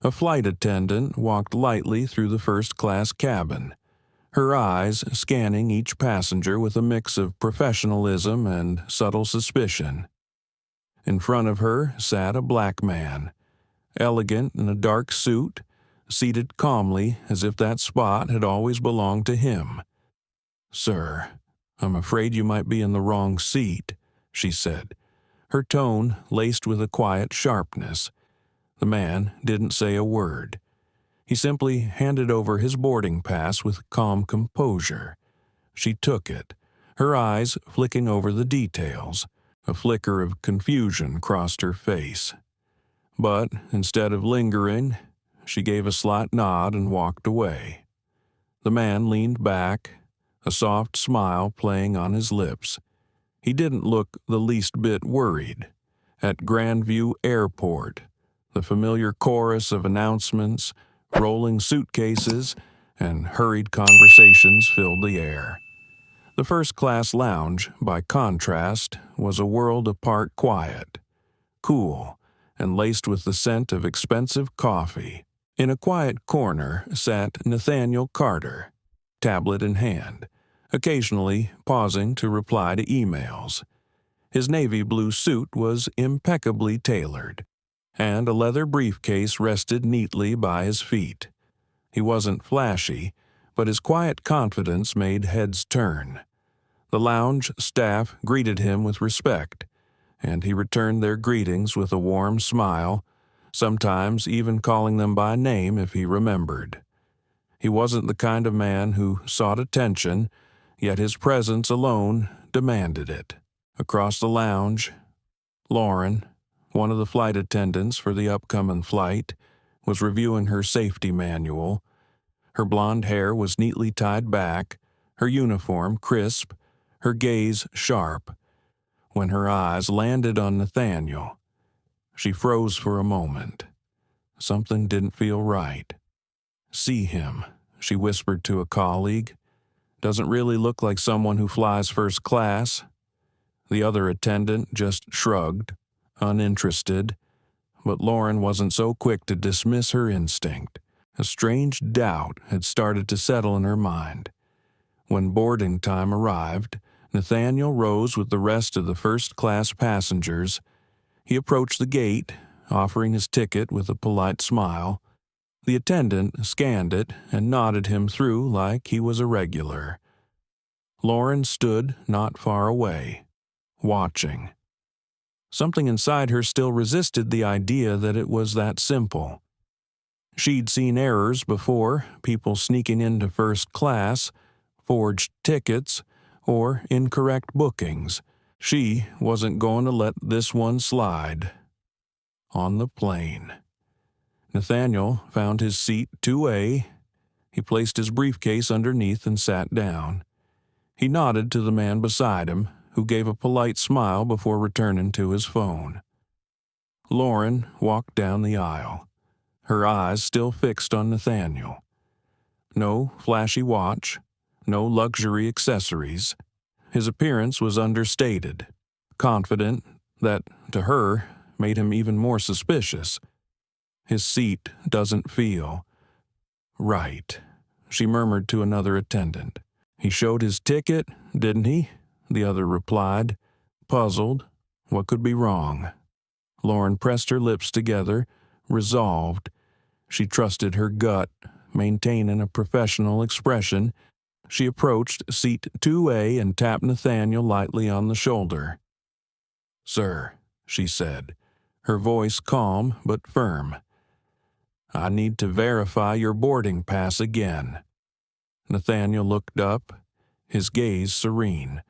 A flight attendant walked lightly through the first-class cabin, her eyes scanning each passenger with a mix of professionalism and subtle suspicion. In front of her sat a black man, elegant in a dark suit, seated calmly as if that spot had always belonged to him. "Sir, I'm afraid you might be in the wrong seat," she said, her tone laced with a quiet sharpness. The man didn't say a word. He simply handed over his boarding pass with calm composure. She took it, her eyes flicking over the details. A flicker of confusion crossed her face. But instead of lingering, she gave a slight nod and walked away. The man leaned back, a soft smile playing on his lips. He didn't look the least bit worried. At Grandview Airport, the familiar chorus of announcements, rolling suitcases, and hurried conversations filled the air. The first-class lounge, by contrast, was a world apart quiet, cool, and laced with the scent of expensive coffee. In a quiet corner sat Nathaniel Carter, tablet in hand, occasionally pausing to reply to emails. His navy blue suit was impeccably tailored, and a leather briefcase rested neatly by his feet. He wasn't flashy, but his quiet confidence made heads turn. The lounge staff greeted him with respect, and he returned their greetings with a warm smile, sometimes even calling them by name if he remembered. He wasn't the kind of man who sought attention, yet his presence alone demanded it. Across the lounge, Lauren, one of the flight attendants for the upcoming flight, was reviewing her safety manual. Her blonde hair was neatly tied back, her uniform crisp, her gaze sharp. When her eyes landed on Nathaniel, she froze for a moment. Something didn't feel right. "See him," she whispered to a colleague. "Doesn't really look like someone who flies first class." The other attendant just shrugged, uninterested, but Lauren wasn't so quick to dismiss her instinct. A strange doubt had started to settle in her mind. When boarding time arrived, Nathaniel rose with the rest of the first-class passengers. He approached the gate, offering his ticket with a polite smile. The attendant scanned it and nodded him through like he was a regular. Lauren stood not far away, watching. Something inside her still resisted the idea that it was that simple. She'd seen errors before, people sneaking into first class, forged tickets, or incorrect bookings. She wasn't going to let this one slide. On the plane. Nathaniel found his seat 2A. He placed his briefcase underneath and sat down. He nodded to the man beside him, who gave a polite smile before returning to his phone. Lauren walked down the aisle, her eyes still fixed on Nathaniel. No flashy watch, no luxury accessories. His appearance was understated, confident that, to her, made him even more suspicious. His seat doesn't feel right, she murmured to another attendant. "He showed his ticket, didn't he?" the other replied, puzzled. What could be wrong? Lauren pressed her lips together, resolved. She trusted her gut, maintaining a professional expression. She approached seat 2A and tapped Nathaniel lightly on the shoulder. "Sir," she said, her voice calm but firm. "I need to verify your boarding pass again." Nathaniel looked up, his gaze serene.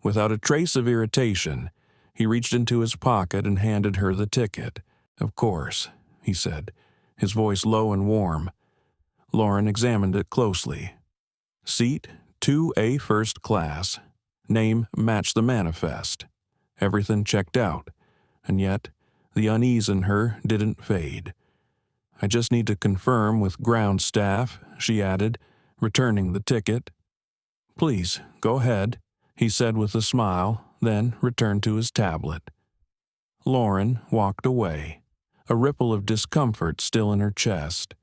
Without a trace of irritation, he reached into his pocket and handed her the ticket. "Of course," he said, his voice low and warm. Lauren examined it closely. Seat 2A first class. Name matched the manifest. Everything checked out, and yet the unease in her didn't fade. "I just need to confirm with ground staff," she added, returning the ticket. "Please, go ahead," he said with a smile, then returned to his tablet. Lauren walked away, a ripple of discomfort still in her chest.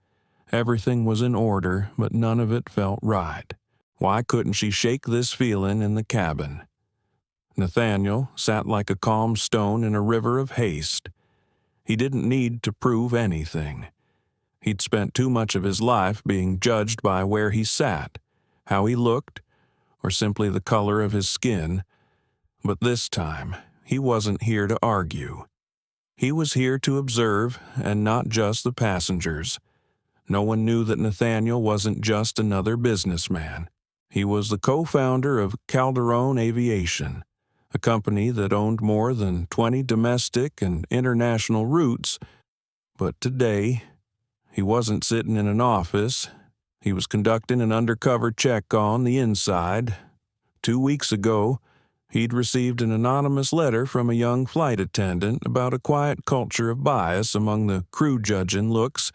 Everything was in order, but none of it felt right. Why couldn't she shake this feeling in the cabin? Nathaniel sat like a calm stone in a river of haste. He didn't need to prove anything. He'd spent too much of his life being judged by where he sat, how he looked, or simply the color of his skin. But this time, he wasn't here to argue. He was here to observe, and not just the passengers. No one knew that Nathaniel wasn't just another businessman. He was the co-founder of Calderon Aviation, a company that owned more than 20 domestic and international routes. But today, he wasn't sitting in an office. He was conducting an undercover check on the inside. 2 weeks ago, he'd received an anonymous letter from a young flight attendant about a quiet culture of bias among the crew judging looks,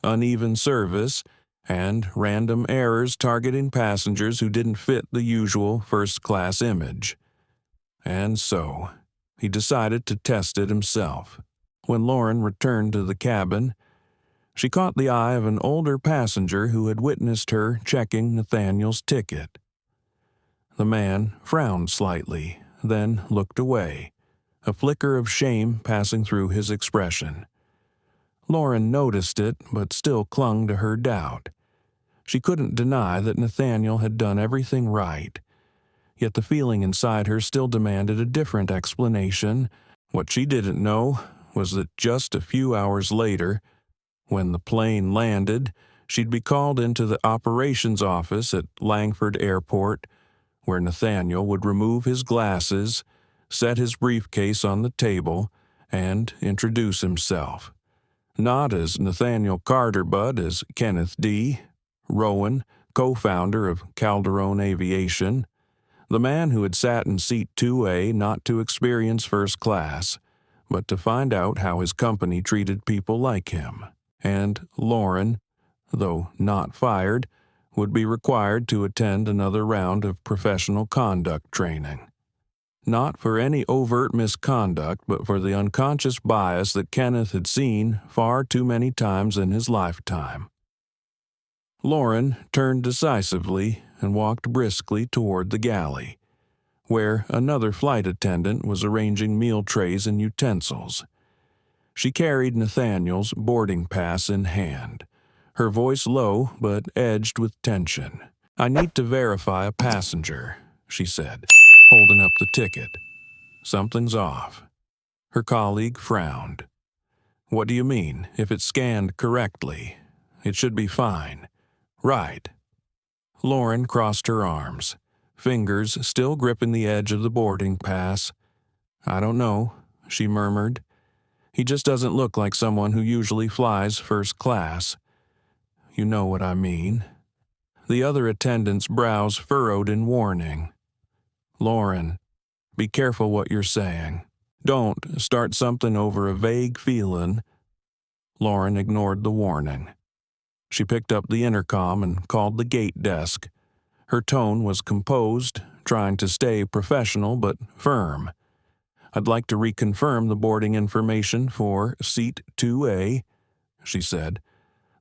uneven service, and random errors targeting passengers who didn't fit the usual first-class image. And so, he decided to test it himself. When Lauren returned to the cabin, she caught the eye of an older passenger who had witnessed her checking Nathaniel's ticket. The man frowned slightly, then looked away, a flicker of shame passing through his expression. Lauren noticed it, but still clung to her doubt. She couldn't deny that Nathaniel had done everything right, yet the feeling inside her still demanded a different explanation. What she didn't know was that just a few hours later, when the plane landed, she'd be called into the operations office at Langford Airport, where Nathaniel would remove his glasses, set his briefcase on the table, and introduce himself. Not as Nathaniel Carter, but as Kenneth D. Rowan, co-founder of Calderon Aviation, the man who had sat in seat 2A not to experience first class, but to find out how his company treated people like him. And Lauren, though not fired, would be required to attend another round of professional conduct training. Not for any overt misconduct, but for the unconscious bias that Kenneth had seen far too many times in his lifetime. Lauren turned decisively and walked briskly toward the galley, where another flight attendant was arranging meal trays and utensils. She carried Nathaniel's boarding pass in hand, her voice low but edged with tension. "I need to verify a passenger," she said, holding up the ticket. "Something's off." Her colleague frowned. "What do you mean? If it's scanned correctly, it should be fine." "Right." Lauren crossed her arms, fingers still gripping the edge of the boarding pass. "I don't know," she murmured. "He just doesn't look like someone who usually flies first class. You know what I mean." The other attendant's brows furrowed in warning. "Lauren, be careful what you're saying. Don't start something over a vague feeling." Lauren ignored the warning. She picked up the intercom and called the gate desk. Her tone was composed, trying to stay professional but firm. "I'd like to reconfirm the boarding information for seat 2A, she said.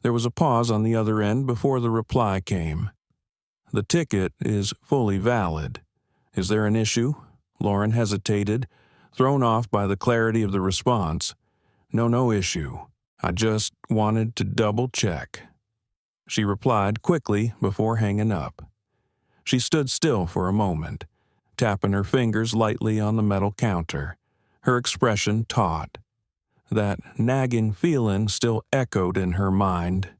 There was a pause on the other end before the reply came. "The ticket is fully valid. Is there an issue?" Lauren hesitated, thrown off by the clarity of the response. No issue. I just wanted to double-check," she replied quickly before hanging up. She stood still for a moment, tapping her fingers lightly on the metal counter, her expression taut. That nagging feeling still echoed in her mind.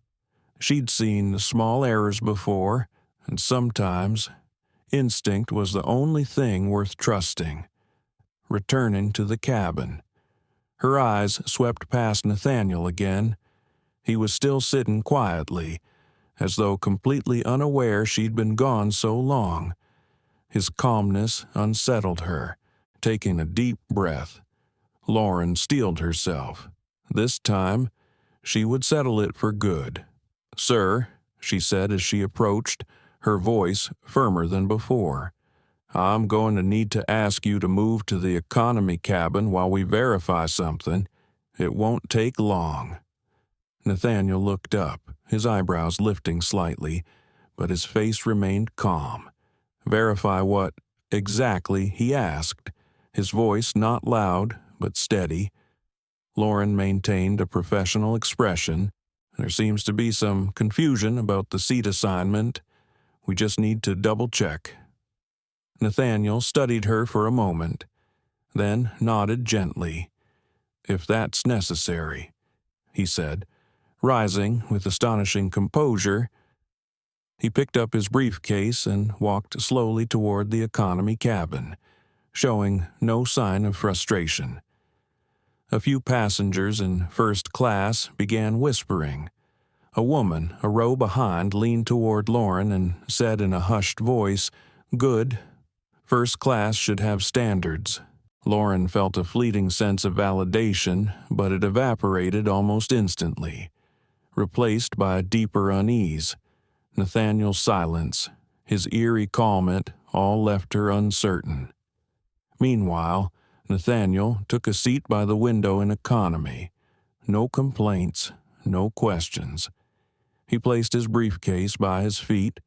She'd seen small errors before, and sometimes instinct was the only thing worth trusting. Returning to the cabin, her eyes swept past Nathaniel again. He was still sitting quietly, as though completely unaware she'd been gone so long. His calmness unsettled her. Taking a deep breath, Lauren steeled herself. This time, she would settle it for good. "Sir," she said as she approached, her voice firmer than before, "I'm going to need to ask you to move to the economy cabin while we verify something. It won't take long." Nathaniel looked up, his eyebrows lifting slightly, but his face remained calm. "Verify what exactly?" he asked, his voice not loud but steady. Lauren maintained a professional expression. "There seems to be some confusion about the seat assignment. We just need to double-check." Nathaniel studied her for a moment, then nodded gently. "If that's necessary," he said. Rising with astonishing composure, he picked up his briefcase and walked slowly toward the economy cabin, showing no sign of frustration. A few passengers in first class began whispering. A woman, a row behind, leaned toward Lauren and said in a hushed voice, "Good. First class should have standards." Lauren felt a fleeting sense of validation, but it evaporated almost instantly, replaced by a deeper unease. Nathaniel's silence, his eerie calmness, all left her uncertain. Meanwhile, Nathaniel took a seat by the window in economy. No complaints, no questions. He placed his briefcase by his feet,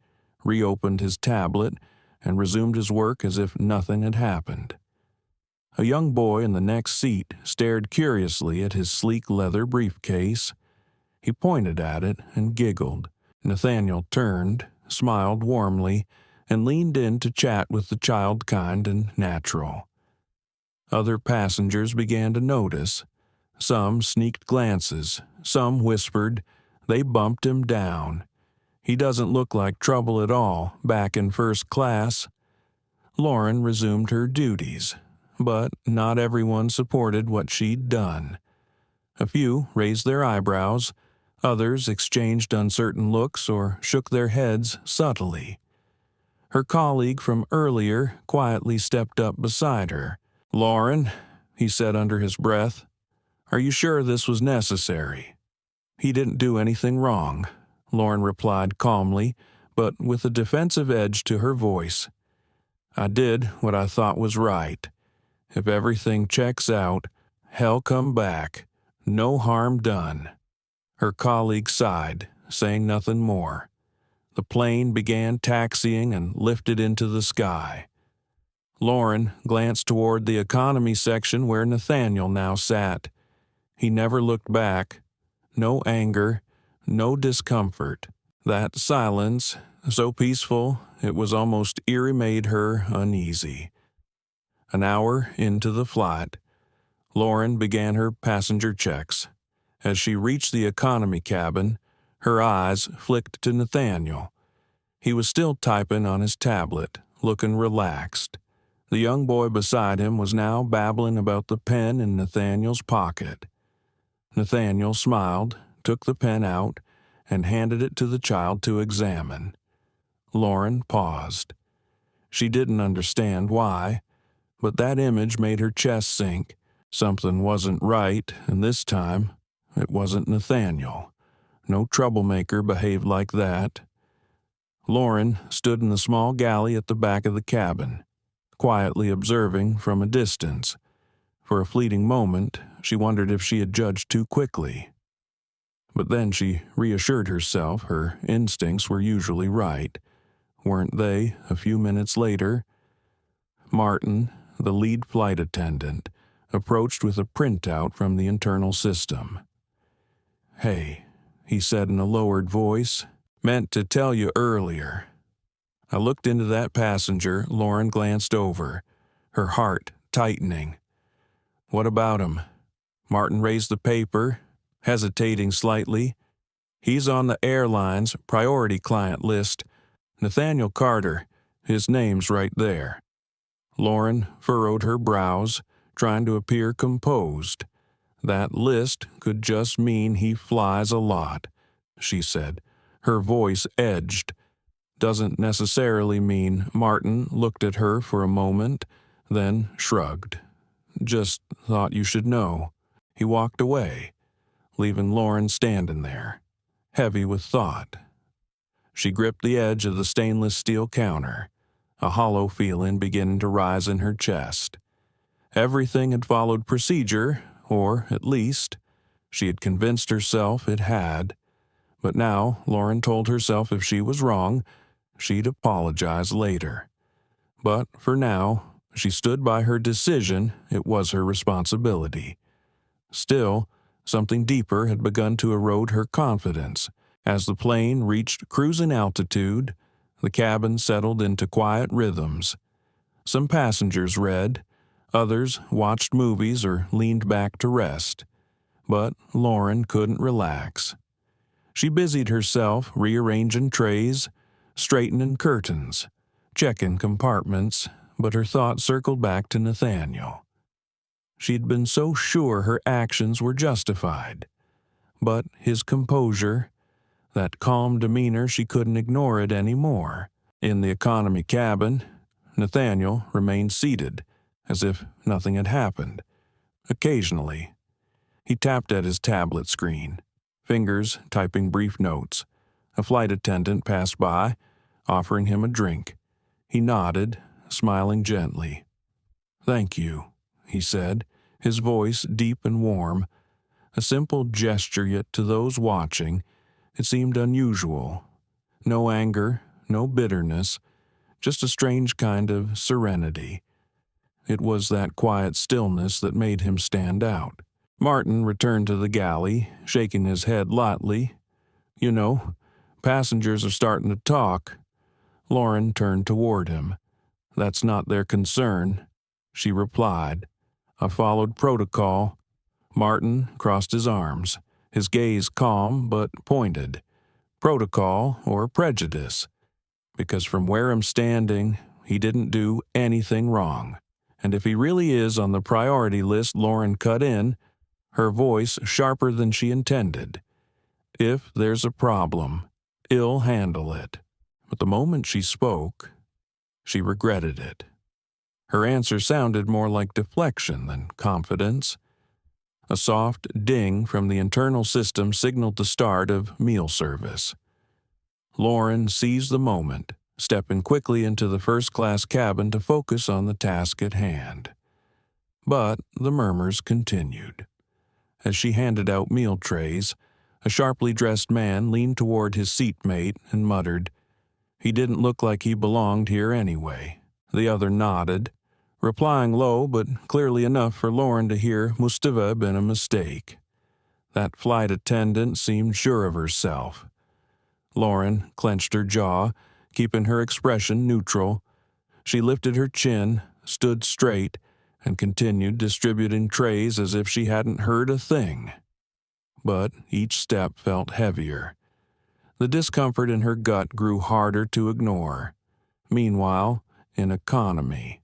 reopened his tablet, and resumed his work as if nothing had happened. A young boy in the next seat stared curiously at his sleek leather briefcase. He pointed at it and giggled. Nathaniel turned, smiled warmly, and leaned in to chat with the child kind and natural. Other passengers began to notice. Some sneaked glances, some whispered. They bumped him down. "He doesn't look like trouble at all, back in first class." Lauren resumed her duties, but not everyone supported what she'd done. A few raised their eyebrows, others exchanged uncertain looks or shook their heads subtly. Her colleague from earlier quietly stepped up beside her. "Lauren," he said under his breath, "are you sure this was necessary?" "He didn't do anything wrong," Lauren replied calmly, but with a defensive edge to her voice. "I did what I thought was right. If everything checks out, hell come back. No harm done." Her colleague sighed, saying nothing more. The plane began taxiing and lifted into the sky. Lauren glanced toward the economy section where Nathaniel now sat. He never looked back. No anger, no discomfort. That silence, so peaceful it was almost eerie, made her uneasy. An hour into the flight, Lauren began her passenger checks. As she reached the economy cabin, her eyes flicked to Nathaniel. He was still typing on his tablet, looking relaxed. The young boy beside him was now babbling about the pen in Nathaniel's pocket. Nathaniel smiled, took the pen out, and handed it to the child to examine. Lauren paused. She didn't understand why, but that image made her chest sink. Something wasn't right, and this time it wasn't Nathaniel. No troublemaker behaved like that. Lauren stood in the small galley at the back of the cabin, quietly observing from a distance. For a fleeting moment, she wondered if she had judged too quickly. But then she reassured herself her instincts were usually right. Weren't they, a few minutes later? Martin, the lead flight attendant, approached with a printout from the internal system. "Hey," he said in a lowered voice, "meant to tell you earlier." I looked into that passenger Lauren glanced over, her heart tightening. "What about him?" Martin raised the paper, hesitating slightly. "He's on the airline's priority client list. Nathaniel Carter. His name's right there." Lauren furrowed her brows, trying to appear composed. "That list could just mean he flies a lot," she said, her voice edged. "Doesn't necessarily mean." Martin looked at her for a moment, then shrugged. "Just thought you should know." He walked away, leaving Lauren standing there, heavy with thought. She gripped the edge of the stainless steel counter, a hollow feeling beginning to rise in her chest. Everything had followed procedure, or at least, she had convinced herself it had. But now Lauren told herself if she was wrong, she'd apologize later. But for now, she stood by her decision. It was her responsibility. Still, something deeper had begun to erode her confidence. As the plane reached cruising altitude, the cabin settled into quiet rhythms. Some passengers read, others watched movies or leaned back to rest. But Lauren couldn't relax. She busied herself rearranging trays, straightening curtains, checking compartments, but her thoughts circled back to Nathaniel. She'd been so sure her actions were justified. But his composure, that calm demeanor, she couldn't ignore it anymore. In the economy cabin, Nathaniel remained seated, as if nothing had happened. Occasionally, he tapped at his tablet screen, fingers typing brief notes. A flight attendant passed by, offering him a drink. He nodded, smiling gently. "Thank you," he said, his voice deep and warm. A simple gesture, yet to those watching, it seemed unusual. No anger, no bitterness, just a strange kind of serenity. It was that quiet stillness that made him stand out. Martin returned to the galley, shaking his head lightly. "You know, passengers are starting to talk." Lauren turned toward him. "That's not their concern," she replied. "I followed protocol." Martin crossed his arms, his gaze calm but pointed. Protocol or prejudice? Because from where I'm standing, he didn't do anything wrong. And if he really is on the priority list, Lauren cut in, her voice sharper than she intended. "If there's a problem, he'll handle it." But the moment she spoke, she regretted it. Her answer sounded more like deflection than confidence. A soft ding from the internal system signaled the start of meal service. Lauren seized the moment, stepping quickly into the first-class cabin to focus on the task at hand. But the murmurs continued. As she handed out meal trays, a sharply dressed man leaned toward his seatmate and muttered, "He didn't look like he belonged here anyway." The other nodded, replying low but clearly enough for Lauren to hear must have been a mistake. That flight attendant seemed sure of herself. Lauren clenched her jaw, keeping her expression neutral. She lifted her chin, stood straight, and continued distributing trays as if she hadn't heard a thing. But each step felt heavier. The discomfort in her gut grew harder to ignore. Meanwhile, in economy,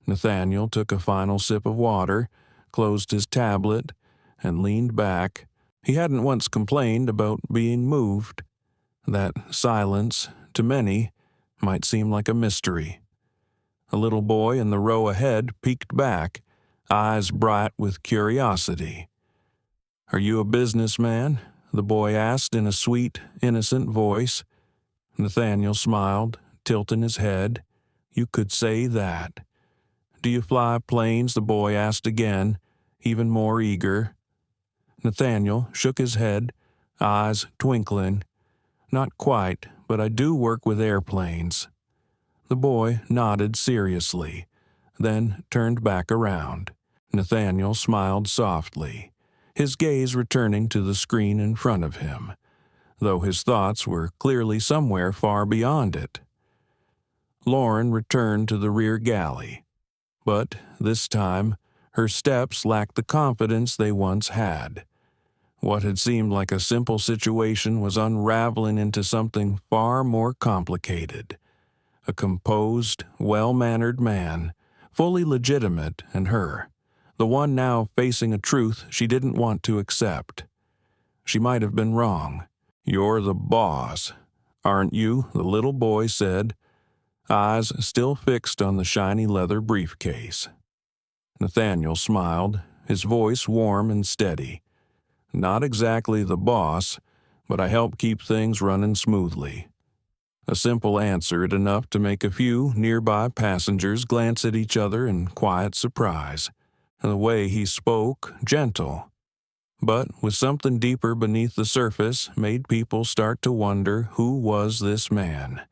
Nathaniel took a final sip of water, closed his tablet, and leaned back. He hadn't once complained about being moved. That silence, to many, might seem like a mystery. A little boy in the row ahead peeked back, eyes bright with curiosity. "Are you a businessman?" the boy asked in a sweet, innocent voice. Nathaniel smiled, tilting his head. "You could say that." "Do you fly planes?" the boy asked again, even more eager. Nathaniel shook his head, eyes twinkling. "Not quite, but I do work with airplanes." The boy nodded seriously, then turned back around. Nathaniel smiled softly, his gaze returning to the screen in front of him, though his thoughts were clearly somewhere far beyond it. Lauren returned to the rear galley, but this time her steps lacked the confidence they once had. What had seemed like a simple situation was unraveling into something far more complicated. A composed, well-mannered man, fully legitimate in her, the one now facing a truth she didn't want to accept. She might have been wrong. "You're the boss, aren't you?" the little boy said, eyes still fixed on the shiny leather briefcase. Nathaniel smiled, his voice warm and steady. "Not exactly the boss, but I help keep things running smoothly." A simple answer, it enough to make a few nearby passengers glance at each other in quiet surprise. The way he spoke, gentle, but with something deeper beneath the surface, made people start to wonder who was this man,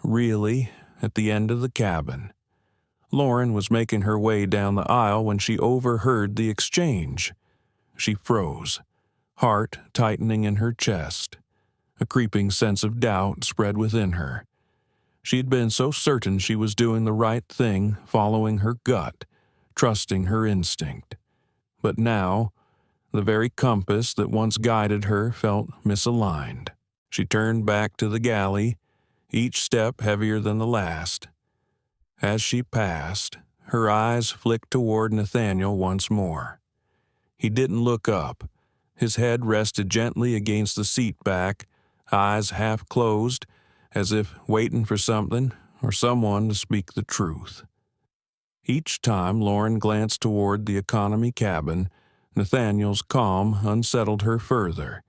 really, at the end of the cabin. Lauren was making her way down the aisle when she overheard the exchange. She froze, heart tightening in her chest. A creeping sense of doubt spread within her. She had been so certain she was doing the right thing, following her gut, trusting her instinct. But now, the very compass that once guided her felt misaligned. She turned back to the galley, each step heavier than the last. As she passed, her eyes flicked toward Nathaniel once more. He didn't look up. His head rested gently against the seat back, eyes half closed, as if waiting for something or someone to speak the truth. Each time Lauren glanced toward the economy cabin, Nathaniel's calm unsettled her further.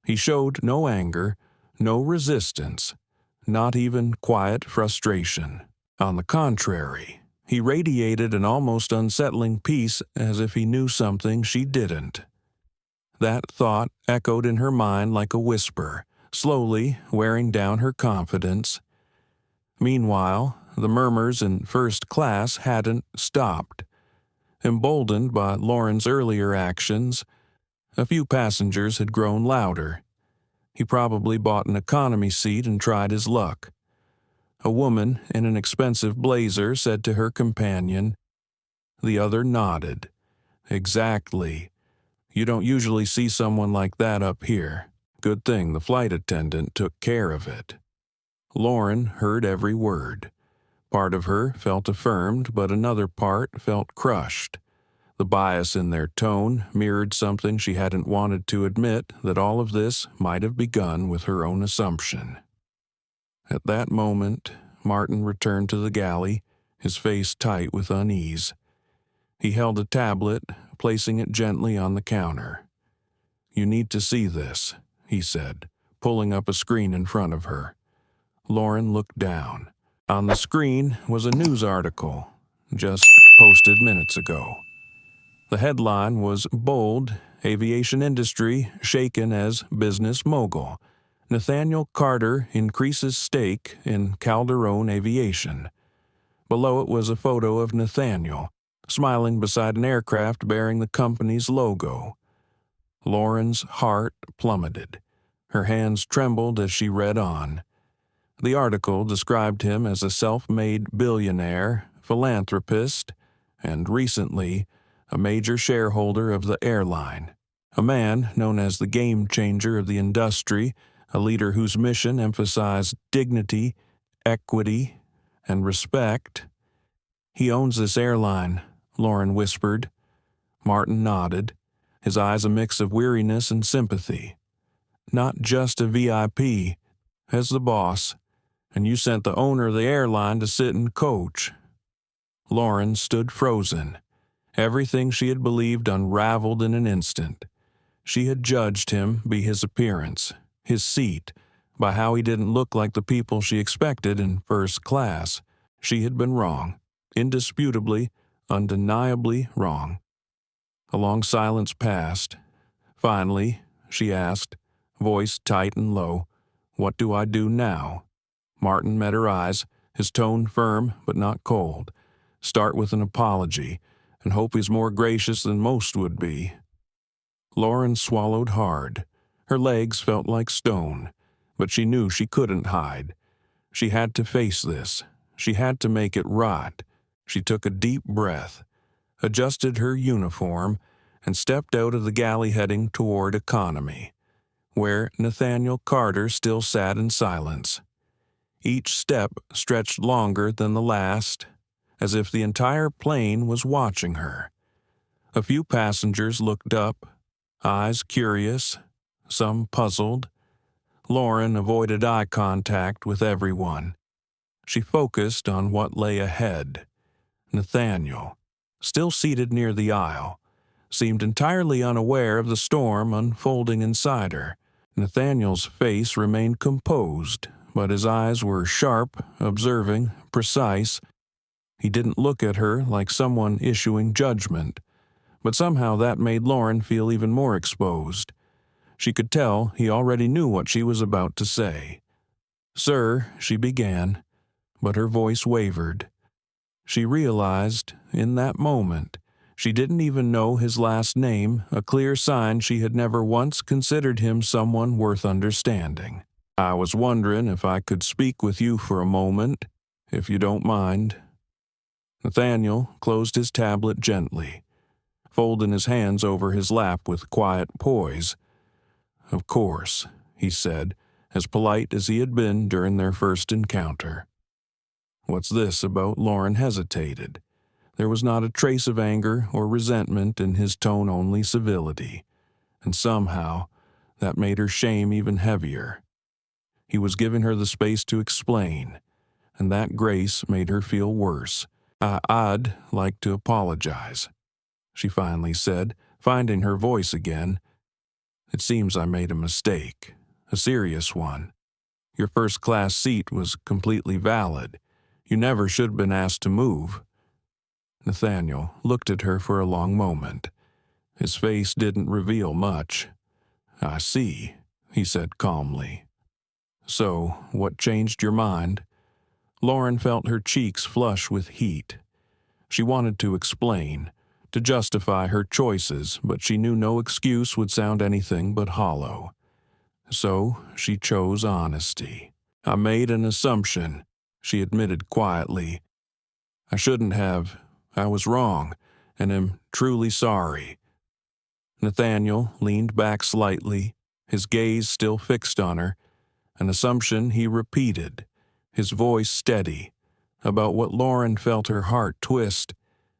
He showed no anger, no resistance, not even quiet frustration. On the contrary, he radiated an almost unsettling peace, as if he knew something she didn't. That thought echoed in her mind like a whisper, slowly wearing down her confidence. Meanwhile, the murmurs in first class hadn't stopped. Emboldened by Lauren's earlier actions, a few passengers had grown louder. He probably bought an economy seat and tried his luck. A woman in an expensive blazer said to her companion. The other nodded. Exactly. You don't usually see someone like that up here. Good thing the flight attendant took care of it. Lauren heard every word. Part of her felt affirmed, but another part felt crushed. The bias in their tone mirrored something she hadn't wanted to admit, that all of this might have begun with her own assumption. At that moment, Martin returned to the galley, his face tight with unease. He held a tablet, placing it gently on the counter. You need to see this, he said, pulling up a screen in front of her. Lauren looked down. On the screen was a news article, just posted minutes ago. The headline was bold, aviation industry shaken as business mogul. Nathaniel Carter increases stake in Calderon Aviation. Below it was a photo of Nathaniel, smiling beside an aircraft bearing the company's logo. Lauren's heart plummeted. Her hands trembled as she read on. The article described him as a self-made billionaire, philanthropist, and recently, a major shareholder of the airline. A man known as the game changer of the industry, a leader whose mission emphasized dignity, equity, and respect. He owns this airline, Lauren whispered. Martin nodded, his eyes a mix of weariness and sympathy. Not just a VIP, as the boss, and you sent the owner of the airline to sit and coach. Lauren stood frozen. Everything she had believed unraveled in an instant. She had judged him by his appearance, his seat, by how he didn't look like the people she expected in first class. She had been wrong, indisputably, undeniably wrong. A long silence passed. Finally, she asked, voice tight and low, "What do I do now?" Martin met her eyes, his tone firm but not cold. "Start with an apology, and hope he's more gracious than most would be." Lauren swallowed hard. Her legs felt like stone, but she knew she couldn't hide. She had to face this. She had to make it right. She took a deep breath, adjusted her uniform, and stepped out of the galley heading toward economy, where Nathaniel Carter still sat in silence. Each step stretched longer than the last, as if the entire plane was watching her. A few passengers looked up, eyes curious, some puzzled. Lauren avoided eye contact with everyone. She focused on what lay ahead. Nathaniel, still seated near the aisle, seemed entirely unaware of the storm unfolding inside her. Nathaniel's face remained composed, but his eyes were sharp, observing, precise. He didn't look at her like someone issuing judgment. But somehow that made Lauren feel even more exposed. She could tell he already knew what she was about to say. "Sir," she began, but her voice wavered. She realized, in that moment, she didn't even know his last name, a clear sign she had never once considered him someone worth understanding. "I was wondering if I could speak with you for a moment, if you don't mind." Nathaniel closed his tablet gently, folding his hands over his lap with quiet poise. "Of course," he said, as polite as he had been during their first encounter. "What's this about?" Lauren hesitated. There was not a trace of anger or resentment in his tone, only civility, and somehow that made her shame even heavier. He was giving her the space to explain, and that grace made her feel worse. I'd like to apologize," she finally said, finding her voice again. "It seems I made a mistake, a serious one. Your first-class seat was completely valid. You never should have been asked to move." Nathaniel looked at her for a long moment. His face didn't reveal much. "I see," he said calmly. "So, what changed your mind?" Lauren felt her cheeks flush with heat. She wanted to explain, to justify her choices, but she knew no excuse would sound anything but hollow. So she chose honesty. "I made an assumption," she admitted quietly. "I shouldn't have. I was wrong, and am truly sorry." Nathaniel leaned back slightly, his gaze still fixed on her, an assumption he repeated, his voice steady. About what Lauren felt her heart twist.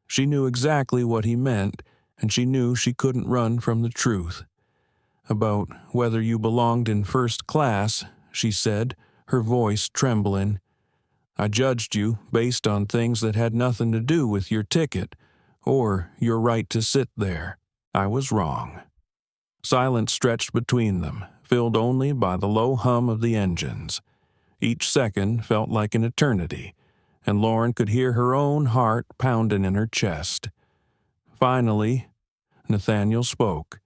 She knew exactly what he meant, and she knew she couldn't run from the truth. "About whether you belonged in first class," she said, her voice trembling. "I judged you based on things that had nothing to do with your ticket, or your right to sit there. I was wrong." Silence stretched between them, filled only by the low hum of the engines. Each second felt like an eternity, and Lauren could hear her own heart pounding in her chest. Finally, Nathaniel spoke.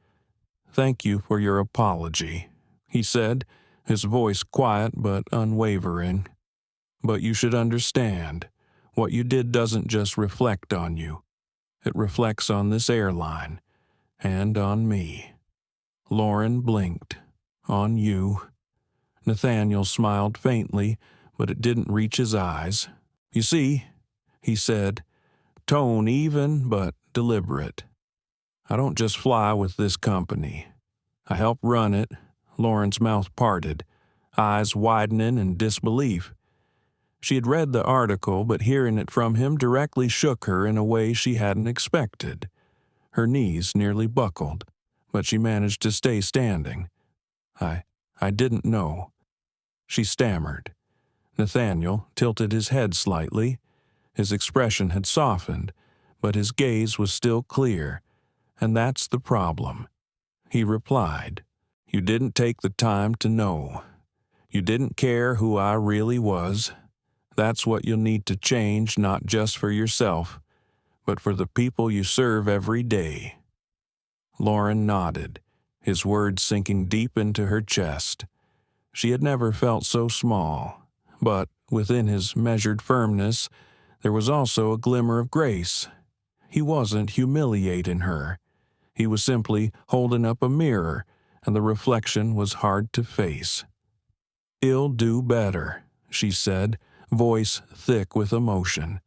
"Thank you for your apology," he said, his voice quiet but unwavering. "But you should understand, what you did doesn't just reflect on you. It reflects on this airline, and on me." Lauren blinked. "On you?" Nathaniel smiled faintly, but it didn't reach his eyes. "You see," he said, tone even but deliberate, "I don't just fly with this company. I help run it." Lauren's mouth parted, eyes widening in disbelief. She had read the article, but hearing it from him directly shook her in a way she hadn't expected. Her knees nearly buckled, but she managed to stay standing. I didn't know," she stammered. Nathaniel tilted his head slightly. His expression had softened, but his gaze was still clear, and that's the problem. He replied, "You didn't take the time to know. You didn't care who I really was. That's what you'll need to change, not just for yourself, but for the people you serve every day." Lauren nodded, his words sinking deep into her chest. She had never felt so small, but within his measured firmness, there was also a glimmer of grace. He wasn't humiliating her. He was simply holding up a mirror, and the reflection was hard to face. "You'll do better," she said, voice thick with emotion.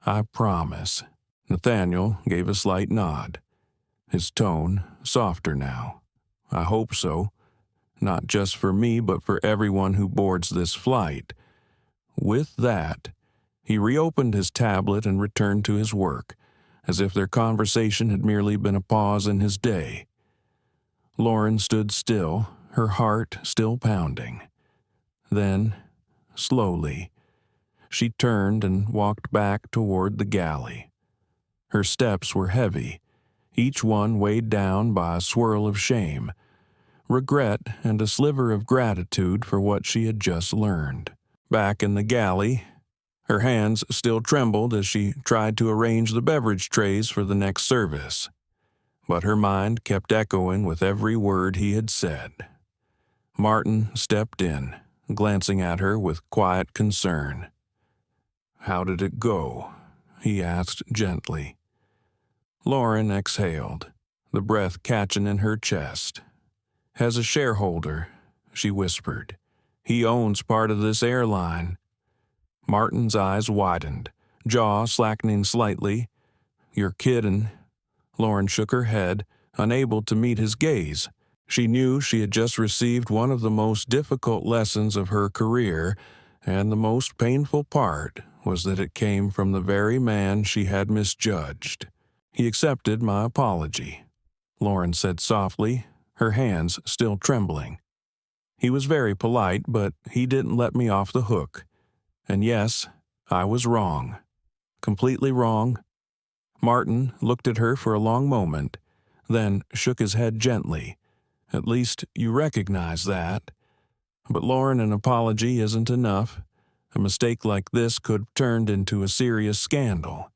"I promise." Nathaniel gave a slight nod, his tone softer now. "I hope so. Not just for me, but for everyone who boards this flight." With that, he reopened his tablet and returned to his work, as if their conversation had merely been a pause in his day. Lauren stood still, her heart still pounding. Then, slowly, she turned and walked back toward the galley. Her steps were heavy, each one weighed down by a swirl of shame, regret, and a sliver of gratitude for what she had just learned. Back in the galley, her hands still trembled as she tried to arrange the beverage trays for the next service. but her mind kept echoing with every word he had said. Martin stepped in, glancing at her with quiet concern. "How did it go?" he asked gently. Lauren exhaled, the breath catching in her chest. "As a shareholder," she whispered. "He owns part of this airline." Martin's eyes widened, jaw slackening slightly. "You're kidding." Lauren shook her head, unable to meet his gaze. She knew she had just received one of the most difficult lessons of her career, and the most painful part was that it came from the very man she had misjudged. "He accepted my apology," Lauren said softly, her hands still trembling. "He was very polite, but he didn't let me off the hook. And yes, I was wrong. Completely wrong." Martin looked at her for a long moment, then shook his head gently. "At least you recognize that." "But Lauren, an apology isn't enough. A mistake like this could have turned into a serious scandal."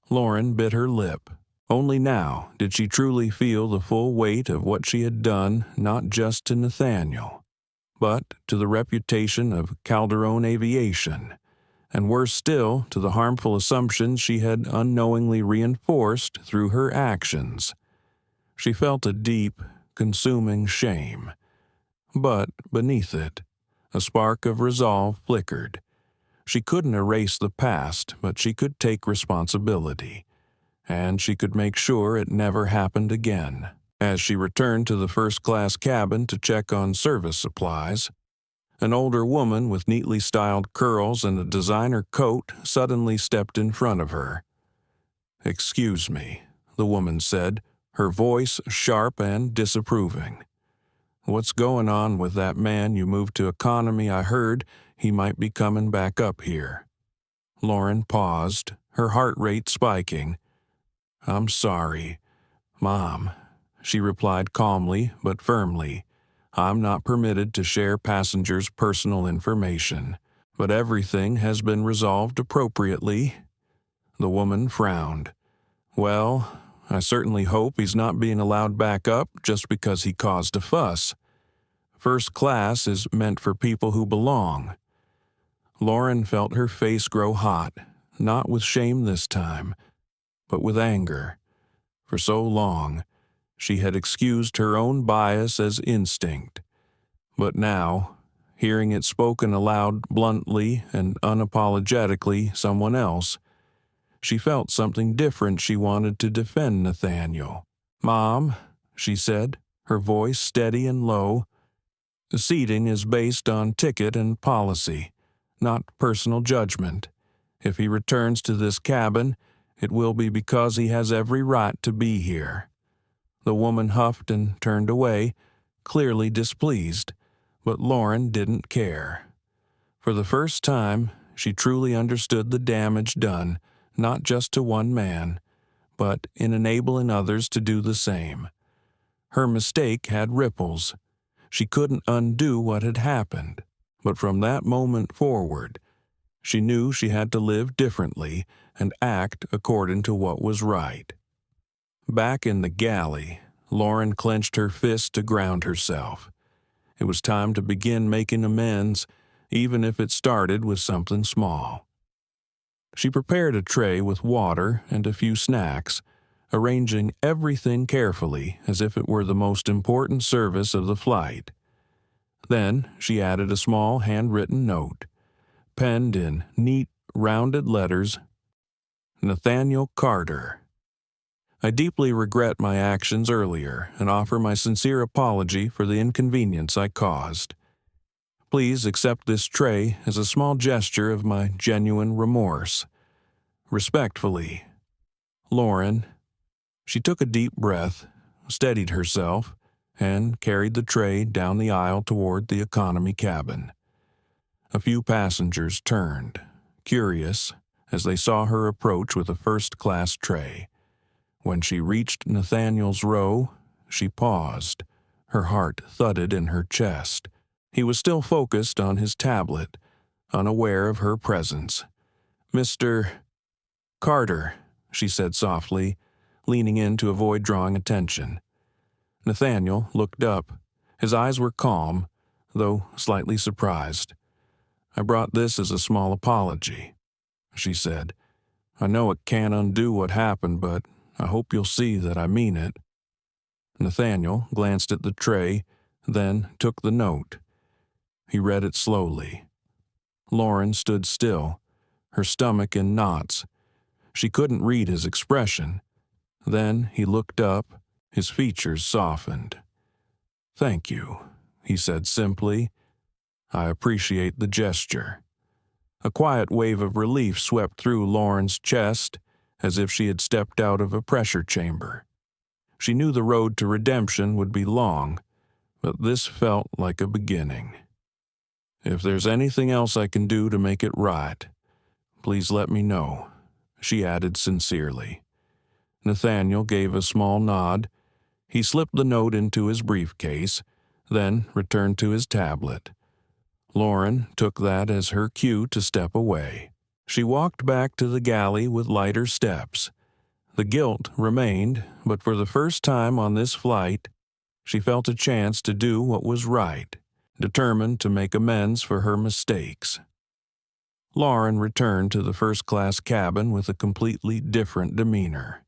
Lauren bit her lip. Only now did she truly feel the full weight of what she had done, not just to Nathaniel, but to the reputation of Calderon Aviation, and worse still, to the harmful assumptions she had unknowingly reinforced through her actions. She felt a deep, consuming shame. But beneath it, a spark of resolve flickered. She couldn't erase the past, but she could take responsibility, and she could make sure it never happened again. As she returned to the first-class cabin to check on service supplies, an older woman with neatly styled curls and a designer coat suddenly stepped in front of her. "Excuse me," the woman said, her voice sharp and disapproving. "What's going on with that man you moved to economy? I heard he might be coming back up here." Lauren paused, her heart rate spiking. "I'm sorry, Mom," she replied calmly but firmly. "I'm not permitted to share passengers' personal information, but everything has been resolved appropriately." The woman frowned. "Well, I certainly hope he's not being allowed back up just because he caused a fuss. First class is meant for people who belong." Lauren felt her face grow hot, not with shame this time, but with anger. For so long, she had excused her own bias as instinct. But now, hearing it spoken aloud bluntly and unapologetically someone else, she felt something different. She wanted to defend Nathaniel. "Mom," she said, her voice steady and low, "the seating is based on ticket and policy, not personal judgment. If he returns to this cabin, it will be because he has every right to be here." The woman huffed and turned away, clearly displeased, but Lauren didn't care. For the first time, she truly understood the damage done, not just to one man, but in enabling others to do the same. Her mistake had ripples. She couldn't undo what had happened, but from that moment forward, she knew she had to live differently and act according to what was right. Back in the galley, Lauren clenched her fist to ground herself. It was time to begin making amends, even if it started with something small. She prepared a tray with water and a few snacks, arranging everything carefully as if it were the most important service of the flight. Then she added a small handwritten note, penned in neat, rounded letters, "Nathaniel Carter. I deeply regret my actions earlier and offer my sincere apology for the inconvenience I caused. Please accept this tray as a small gesture of my genuine remorse. Respectfully, Lauren." She took a deep breath, steadied herself, and carried the tray down the aisle toward the economy cabin. A few passengers turned, curious, as they saw her approach with a first-class tray. When she reached Nathaniel's row, she paused. Her heart thudded in her chest. He was still focused on his tablet, unaware of her presence. "Mr. Carter," she said softly, leaning in to avoid drawing attention. Nathaniel looked up. His eyes were calm, though slightly surprised. "I brought this as a small apology," she said. "I know it can't undo what happened, but I hope you'll see that I mean it." Nathaniel glanced at the tray, then took the note. He read it slowly. Lauren stood still, her stomach in knots. She couldn't read his expression. Then he looked up, his features softened. "Thank you," he said simply. "I appreciate the gesture." A quiet wave of relief swept through Lauren's chest, as if she had stepped out of a pressure chamber. She knew the road to redemption would be long, but this felt like a beginning. "If there's anything else I can do to make it right, please let me know," she added sincerely. Nathaniel gave a small nod. He slipped the note into his briefcase, then returned to his tablet. Lauren took that as her cue to step away. She walked back to the galley with lighter steps. The guilt remained, but for the first time on this flight, she felt a chance to do what was right, determined to make amends for her mistakes. Lauren returned to the first-class cabin with a completely different demeanor.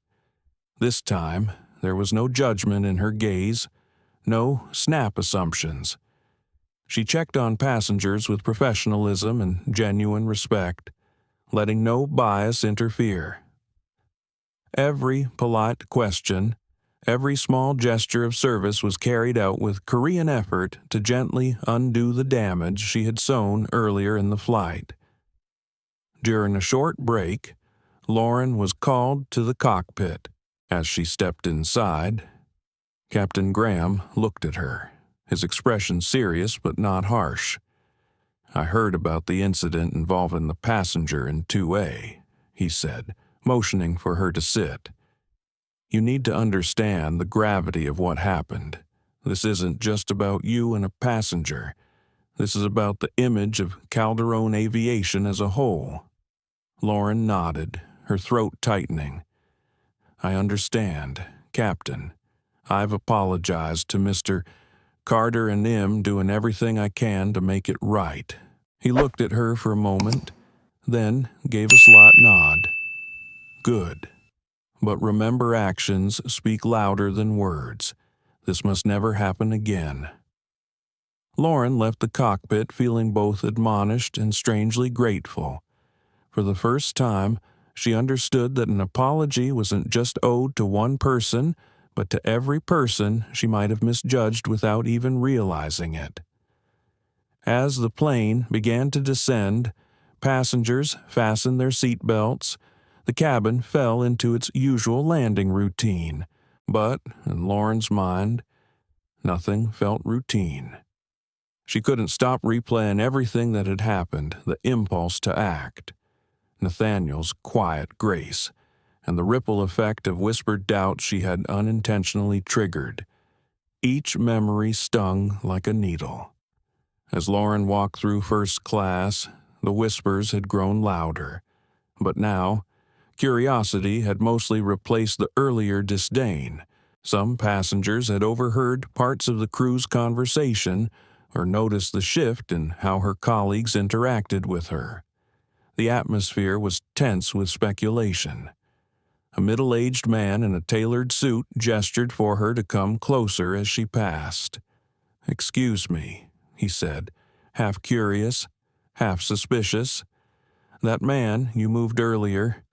This time, there was no judgment in her gaze, no snap assumptions. She checked on passengers with professionalism and genuine respect, letting no bias interfere. Every polite question, every small gesture of service was carried out with Korean effort to gently undo the damage she had sown earlier in the flight. During a short break, Lauren was called to the cockpit. As she stepped inside, Captain Graham looked at her, his expression serious but not harsh. "I heard about the incident involving the passenger in 2A, he said, motioning for her to sit. "You need to understand the gravity of what happened. This isn't just about you and a passenger. This is about the image of Calderon Aviation as a whole." Lauren nodded, her throat tightening. "I understand, Captain. I've apologized to Mr. Carter and him, doing everything I can to make it right." He looked at her for a moment, then gave a slight nod. "Good. But remember, actions speak louder than words. This must never happen again." Lauren left the cockpit feeling both admonished and strangely grateful. For the first time, she understood that an apology wasn't just owed to one person, but to every person she might have misjudged without even realizing it. As the plane began to descend, passengers fastened their seat belts. The cabin fell into its usual landing routine, but, in Lauren's mind, nothing felt routine. She couldn't stop replaying everything that had happened, the impulse to act. Nathaniel's quiet grace, and the ripple effect of whispered doubt she had unintentionally triggered. Each memory stung like a needle. As Lauren walked through first class, the whispers had grown louder, but now, curiosity had mostly replaced the earlier disdain. Some passengers had overheard parts of the crew's conversation or noticed the shift in how her colleagues interacted with her. The atmosphere was tense with speculation. A middle-aged man in a tailored suit gestured for her to come closer as she passed. "Excuse me," he said, half curious, half suspicious. "That man you moved earlier,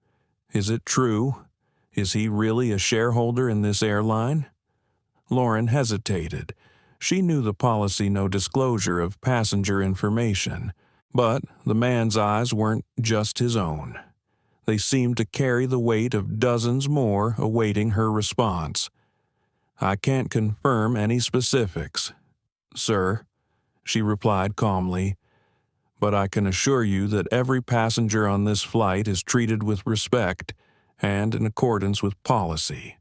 is it true? Is he really a shareholder in this airline?" Lauren hesitated. She knew the policy no disclosure of passenger information, but the man's eyes weren't just his own. They seemed to carry the weight of dozens more awaiting her response. "I can't confirm any specifics, sir," she replied calmly, "but I can assure you that every passenger on this flight is treated with respect and in accordance with policy."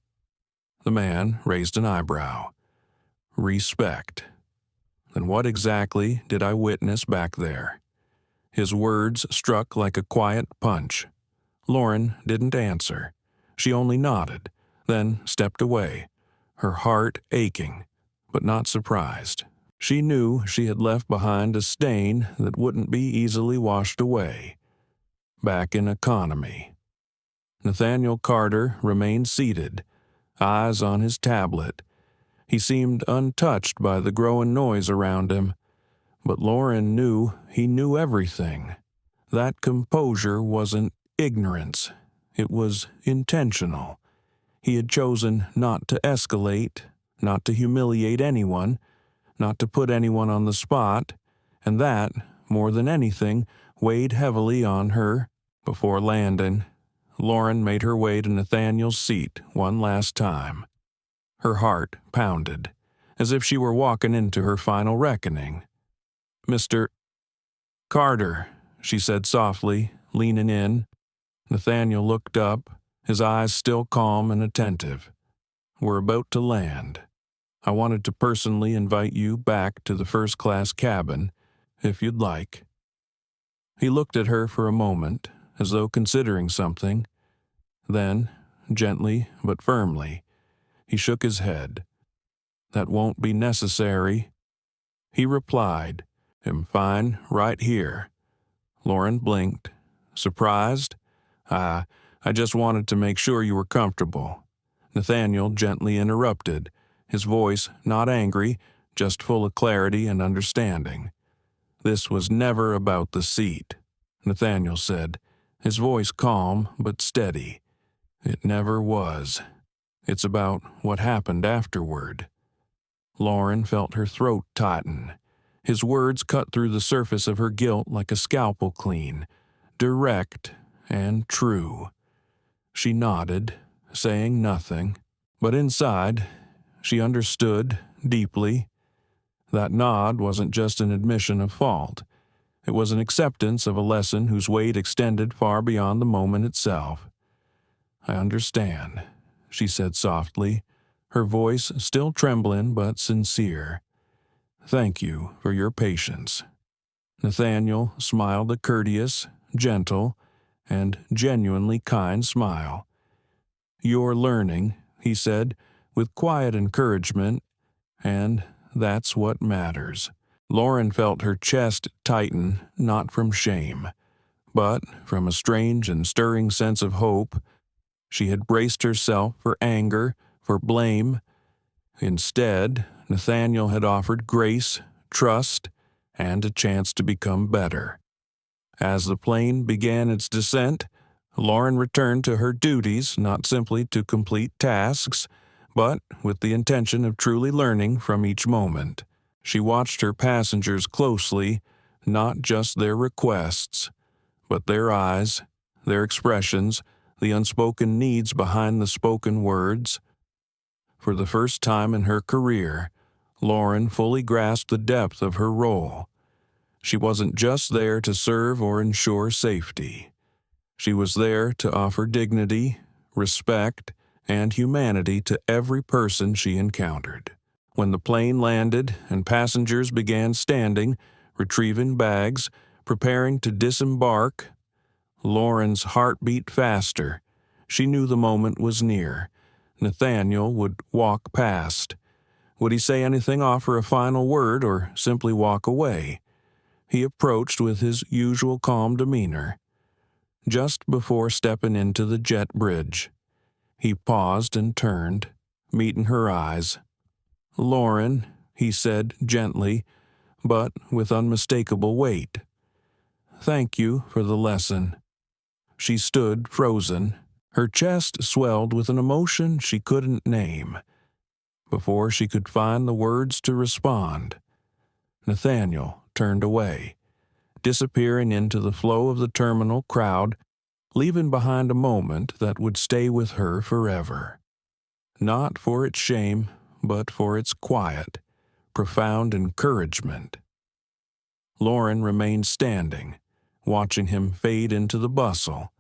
The man raised an eyebrow. "Respect. Then what exactly did I witness back there?" His words struck like a quiet punch. Lauren didn't answer. She only nodded, then stepped away, her heart aching, but not surprised. She knew she had left behind a stain that wouldn't be easily washed away. Back in economy. Nathaniel Carter remained seated, eyes on his tablet. He seemed untouched by the growing noise around him, but Lauren knew he knew everything. That composure wasn't ignorance. It was intentional. He had chosen not to escalate, not to humiliate anyone, not to put anyone on the spot, and that, more than anything, weighed heavily on her. Before landing, Lauren made her way to Nathaniel's seat one last time. Her heart pounded, as if she were walking into her final reckoning. "Mr. Carter," she said softly, leaning in. Nathaniel looked up, his eyes still calm and attentive. "We're about to land. I wanted to personally invite you back to the first-class cabin, if you'd like." He looked at her for a moment, as though considering something. Then, gently but firmly, he shook his head. "That won't be necessary." He replied, "I'm fine right here." Lauren blinked. "Surprised?" I just wanted to make sure you were comfortable." Nathaniel gently interrupted, his voice not angry, just full of clarity and understanding. "This was never about the seat," Nathaniel said, his voice calm but steady. "It never was. It's about what happened afterward." Lauren felt her throat tighten. His words cut through the surface of her guilt like a scalpel clean, direct and true. She nodded, saying nothing, but inside, she understood deeply. That nod wasn't just an admission of fault. It was an acceptance of a lesson whose weight extended far beyond the moment itself. "I understand," she said softly, her voice still trembling but sincere. "Thank you for your patience." Nathaniel smiled a courteous, gentle, and genuinely kind smile. "You're learning," he said, with quiet encouragement, "and that's what matters." Lauren felt her chest tighten, not from shame, but from a strange and stirring sense of hope. She had braced herself for anger, for blame. Instead, Nathaniel had offered grace, trust, and a chance to become better. As the plane began its descent, Lauren returned to her duties not simply to complete tasks, but with the intention of truly learning from each moment. She watched her passengers closely, not just their requests, but their eyes, their expressions, the unspoken needs behind the spoken words. For the first time in her career, Lauren fully grasped the depth of her role. She wasn't just there to serve or ensure safety. She was there to offer dignity, respect, and humanity to every person she encountered. When the plane landed and passengers began standing, retrieving bags, preparing to disembark, Lauren's heart beat faster. She knew the moment was near. Nathaniel would walk past. Would he say anything, offer a final word, or simply walk away? He approached with his usual calm demeanor. Just before stepping into the jet bridge, he paused and turned, meeting her eyes. "Lauren," he said gently, but with unmistakable weight. "Thank you for the lesson." She stood frozen. Her chest swelled with an emotion she couldn't name. Before she could find the words to respond, Nathaniel turned away, disappearing into the flow of the terminal crowd, leaving behind a moment that would stay with her forever. Not for its shame, but for its quiet, profound encouragement. Lauren remained standing, watching him fade into the bustle.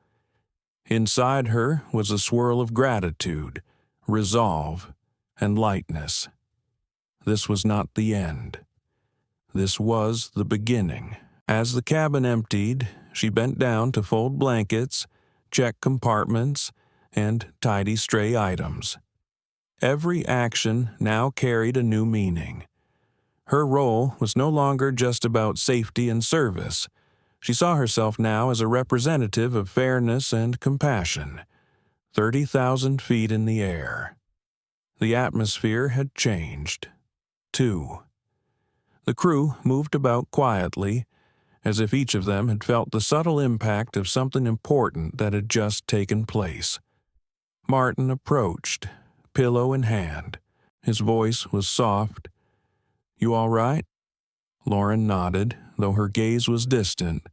Inside her was a swirl of gratitude, resolve, and lightness. This was not the end. This was the beginning. As the cabin emptied, she bent down to fold blankets, check compartments, and tidy stray items. Every action now carried a new meaning. Her role was no longer just about safety and service. She saw herself now as a representative of fairness and compassion. 30,000 feet in the air. The atmosphere had changed. 2. The crew moved about quietly, as if each of them had felt the subtle impact of something important that had just taken place. Martin approached, pillow in hand. His voice was soft. "You all right?" Lauren nodded, though her gaze was distant.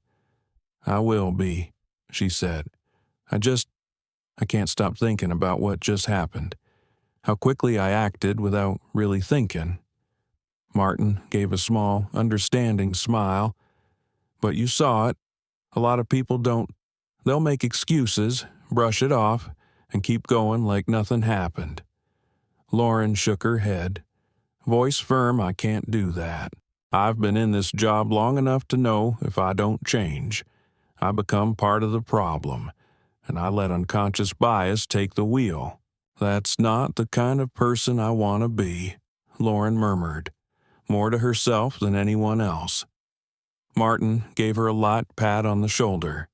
"I will be," she said. I can't stop thinking about what just happened. How quickly I acted without really thinking." Martin gave a small, understanding smile. "But you saw it. A lot of people don't. They'll make excuses, brush it off, and keep going like nothing happened." Lauren shook her head. Voice firm, "I can't do that. I've been in this job long enough to know if I don't change, I become part of the problem, and I let unconscious bias take the wheel. That's not the kind of person I want to be," Lauren murmured, more to herself than anyone else. Martin gave her a light pat on the shoulder.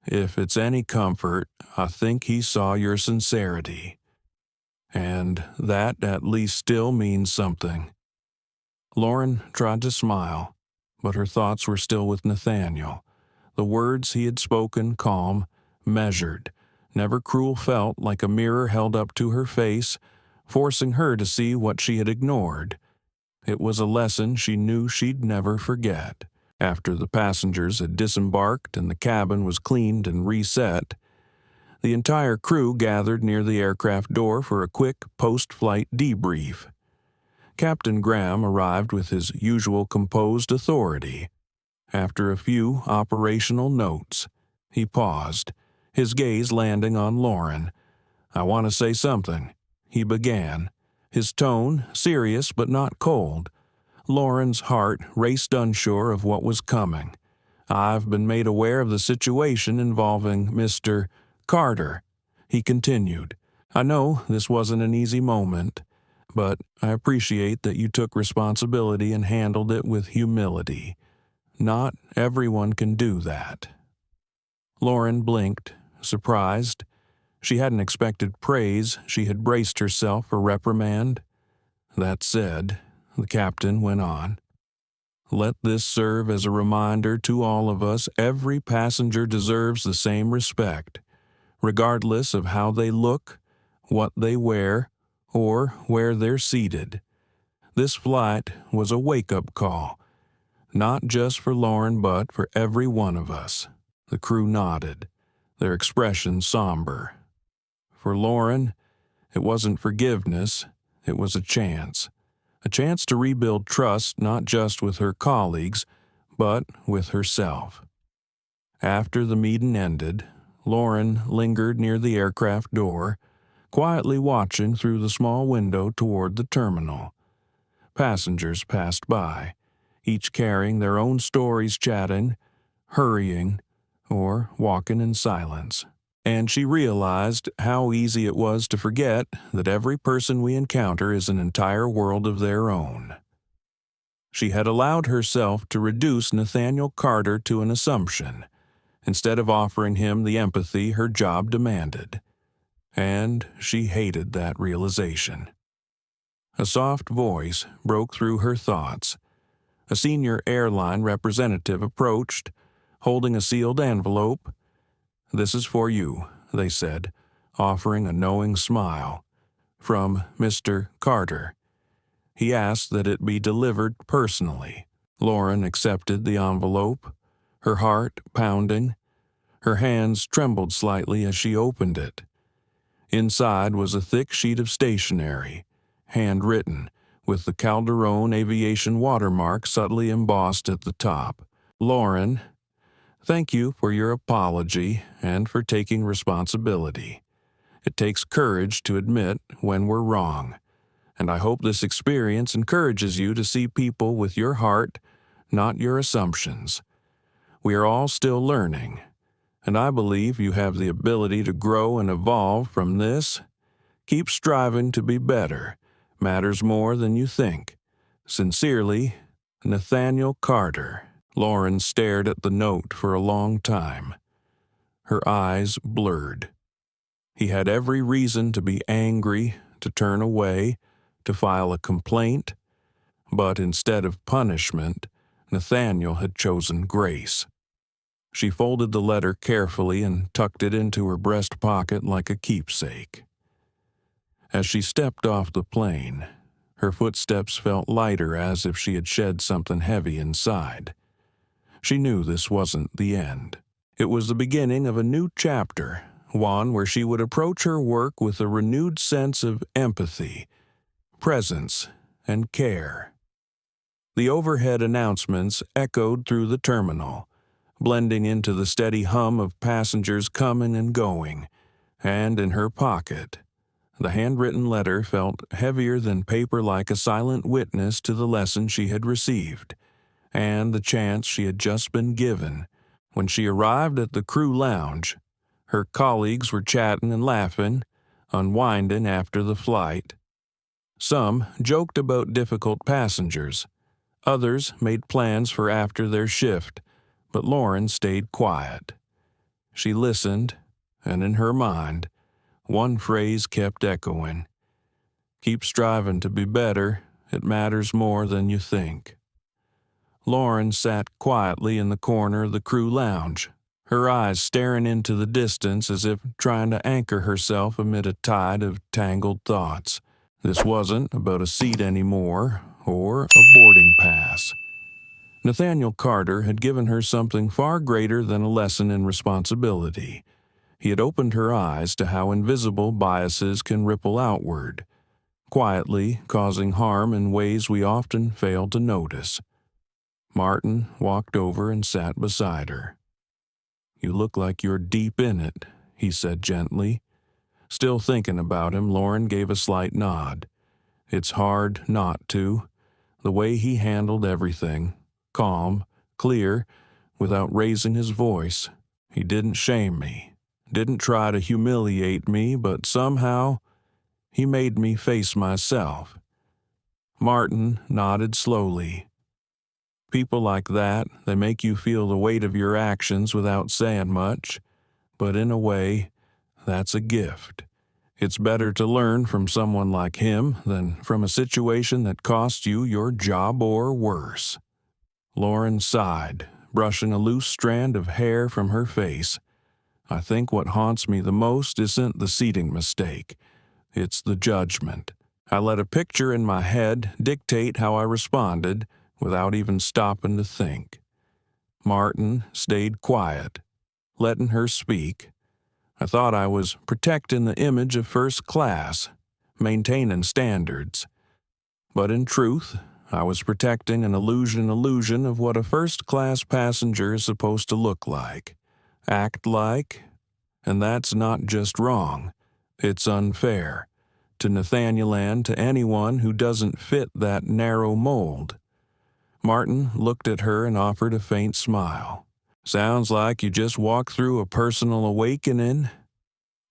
"If it's any comfort, I think he saw your sincerity. And that at least still means something." Lauren tried to smile, but her thoughts were still with Nathaniel. The words he had spoken calm, measured, never cruel, felt like a mirror held up to her face, forcing her to see what she had ignored. It was a lesson she knew she'd never forget. After the passengers had disembarked and the cabin was cleaned and reset, the entire crew gathered near the aircraft door for a quick post-flight debrief. Captain Graham arrived with his usual composed authority. After a few operational notes, he paused, his gaze landing on Lauren. "I want to say something," he began, his tone serious but not cold. Lauren's heart raced, unsure of what was coming. "I've been made aware of the situation involving Mr. Carter," he continued. "I know this wasn't an easy moment, but I appreciate that you took responsibility and handled it with humility. Not everyone can do that." Lauren blinked, surprised. She hadn't expected praise. She had braced herself for reprimand. "That said," the captain went on, "let this serve as a reminder to all of us every passenger deserves the same respect, regardless of how they look, what they wear, or where they're seated. This flight was a wake-up call, not just for Lauren but for every one of us." The crew nodded, their expressions somber. For Lauren, it wasn't forgiveness, it was a chance to rebuild trust not just with her colleagues, but with herself. After the meeting ended, Lauren lingered near the aircraft door, quietly watching through the small window toward the terminal. Passengers passed by, each carrying their own stories, chatting, hurrying, or walking in silence. And she realized how easy it was to forget that every person we encounter is an entire world of their own. She had allowed herself to reduce Nathaniel Carter to an assumption, instead of offering him the empathy her job demanded. And she hated that realization. A soft voice broke through her thoughts. A senior airline representative approached, holding a sealed envelope. "This is for you," they said, offering a knowing smile. "From Mr. Carter. He asked that it be delivered personally." Lauren accepted the envelope, her heart pounding. Her hands trembled slightly as she opened it. Inside was a thick sheet of stationery, handwritten, with the Calderon Aviation watermark subtly embossed at the top. "Lauren, thank you for your apology and for taking responsibility. It takes courage to admit when we're wrong, and I hope this experience encourages you to see people with your heart, not your assumptions. We are all still learning, and I believe you have the ability to grow and evolve from this. Keep striving to be better. Matters more than you think. Sincerely, Nathaniel Carter. Lauren stared at the note for a long time. Her eyes blurred. He had every reason to be angry, to turn away, to file a complaint, but instead of punishment, Nathaniel had chosen grace. She folded the letter carefully and tucked it into her breast pocket like a keepsake. As she stepped off the plane, her footsteps felt lighter, as if she had shed something heavy inside. She knew this wasn't the end. It was the beginning of a new chapter, one where she would approach her work with a renewed sense of empathy, presence, and care. The overhead announcements echoed through the terminal, blending into the steady hum of passengers coming and going, and in her pocket, the handwritten letter felt heavier than paper, like a silent witness to the lesson she had received, and the chance she had just been given. When she arrived at the crew lounge, her colleagues were chatting and laughing, unwinding after the flight. Some joked about difficult passengers. Others made plans for after their shift, but Lauren stayed quiet. She listened, and in her mind, one phrase kept echoing. Keep striving to be better. It matters more than you think. Lauren sat quietly in the corner of the crew lounge, her eyes staring into the distance as if trying to anchor herself amid a tide of tangled thoughts. This wasn't about a seat anymore, or a boarding pass. Nathaniel Carter had given her something far greater than a lesson in responsibility. He had opened her eyes to how invisible biases can ripple outward, quietly causing harm in ways we often fail to notice. Martin walked over and sat beside her. "You look like you're deep in it," he said gently. Still thinking about him, Lauren gave a slight nod. It's hard not to. The way he handled everything, calm, clear, without raising his voice. He didn't shame me, didn't try to humiliate me, but somehow he made me face myself. Martin nodded slowly. People like that, they make you feel the weight of your actions without saying much, but in a way, that's a gift. It's better to learn from someone like him than from a situation that cost you your job or worse. Lauren sighed, brushing a loose strand of hair from her face. I think what haunts me the most isn't the seating mistake. It's the judgment. I let a picture in my head dictate how I responded without even stopping to think. Martin stayed quiet, letting her speak. I thought I was protecting the image of first class, maintaining standards. But in truth, I was protecting an illusion of what a first-class passenger is supposed to look like, act like, and that's not just wrong, it's unfair, to Nathaniel and to anyone who doesn't fit that narrow mold. Martin looked at her and offered a faint smile. "Sounds like you just walked through a personal awakening."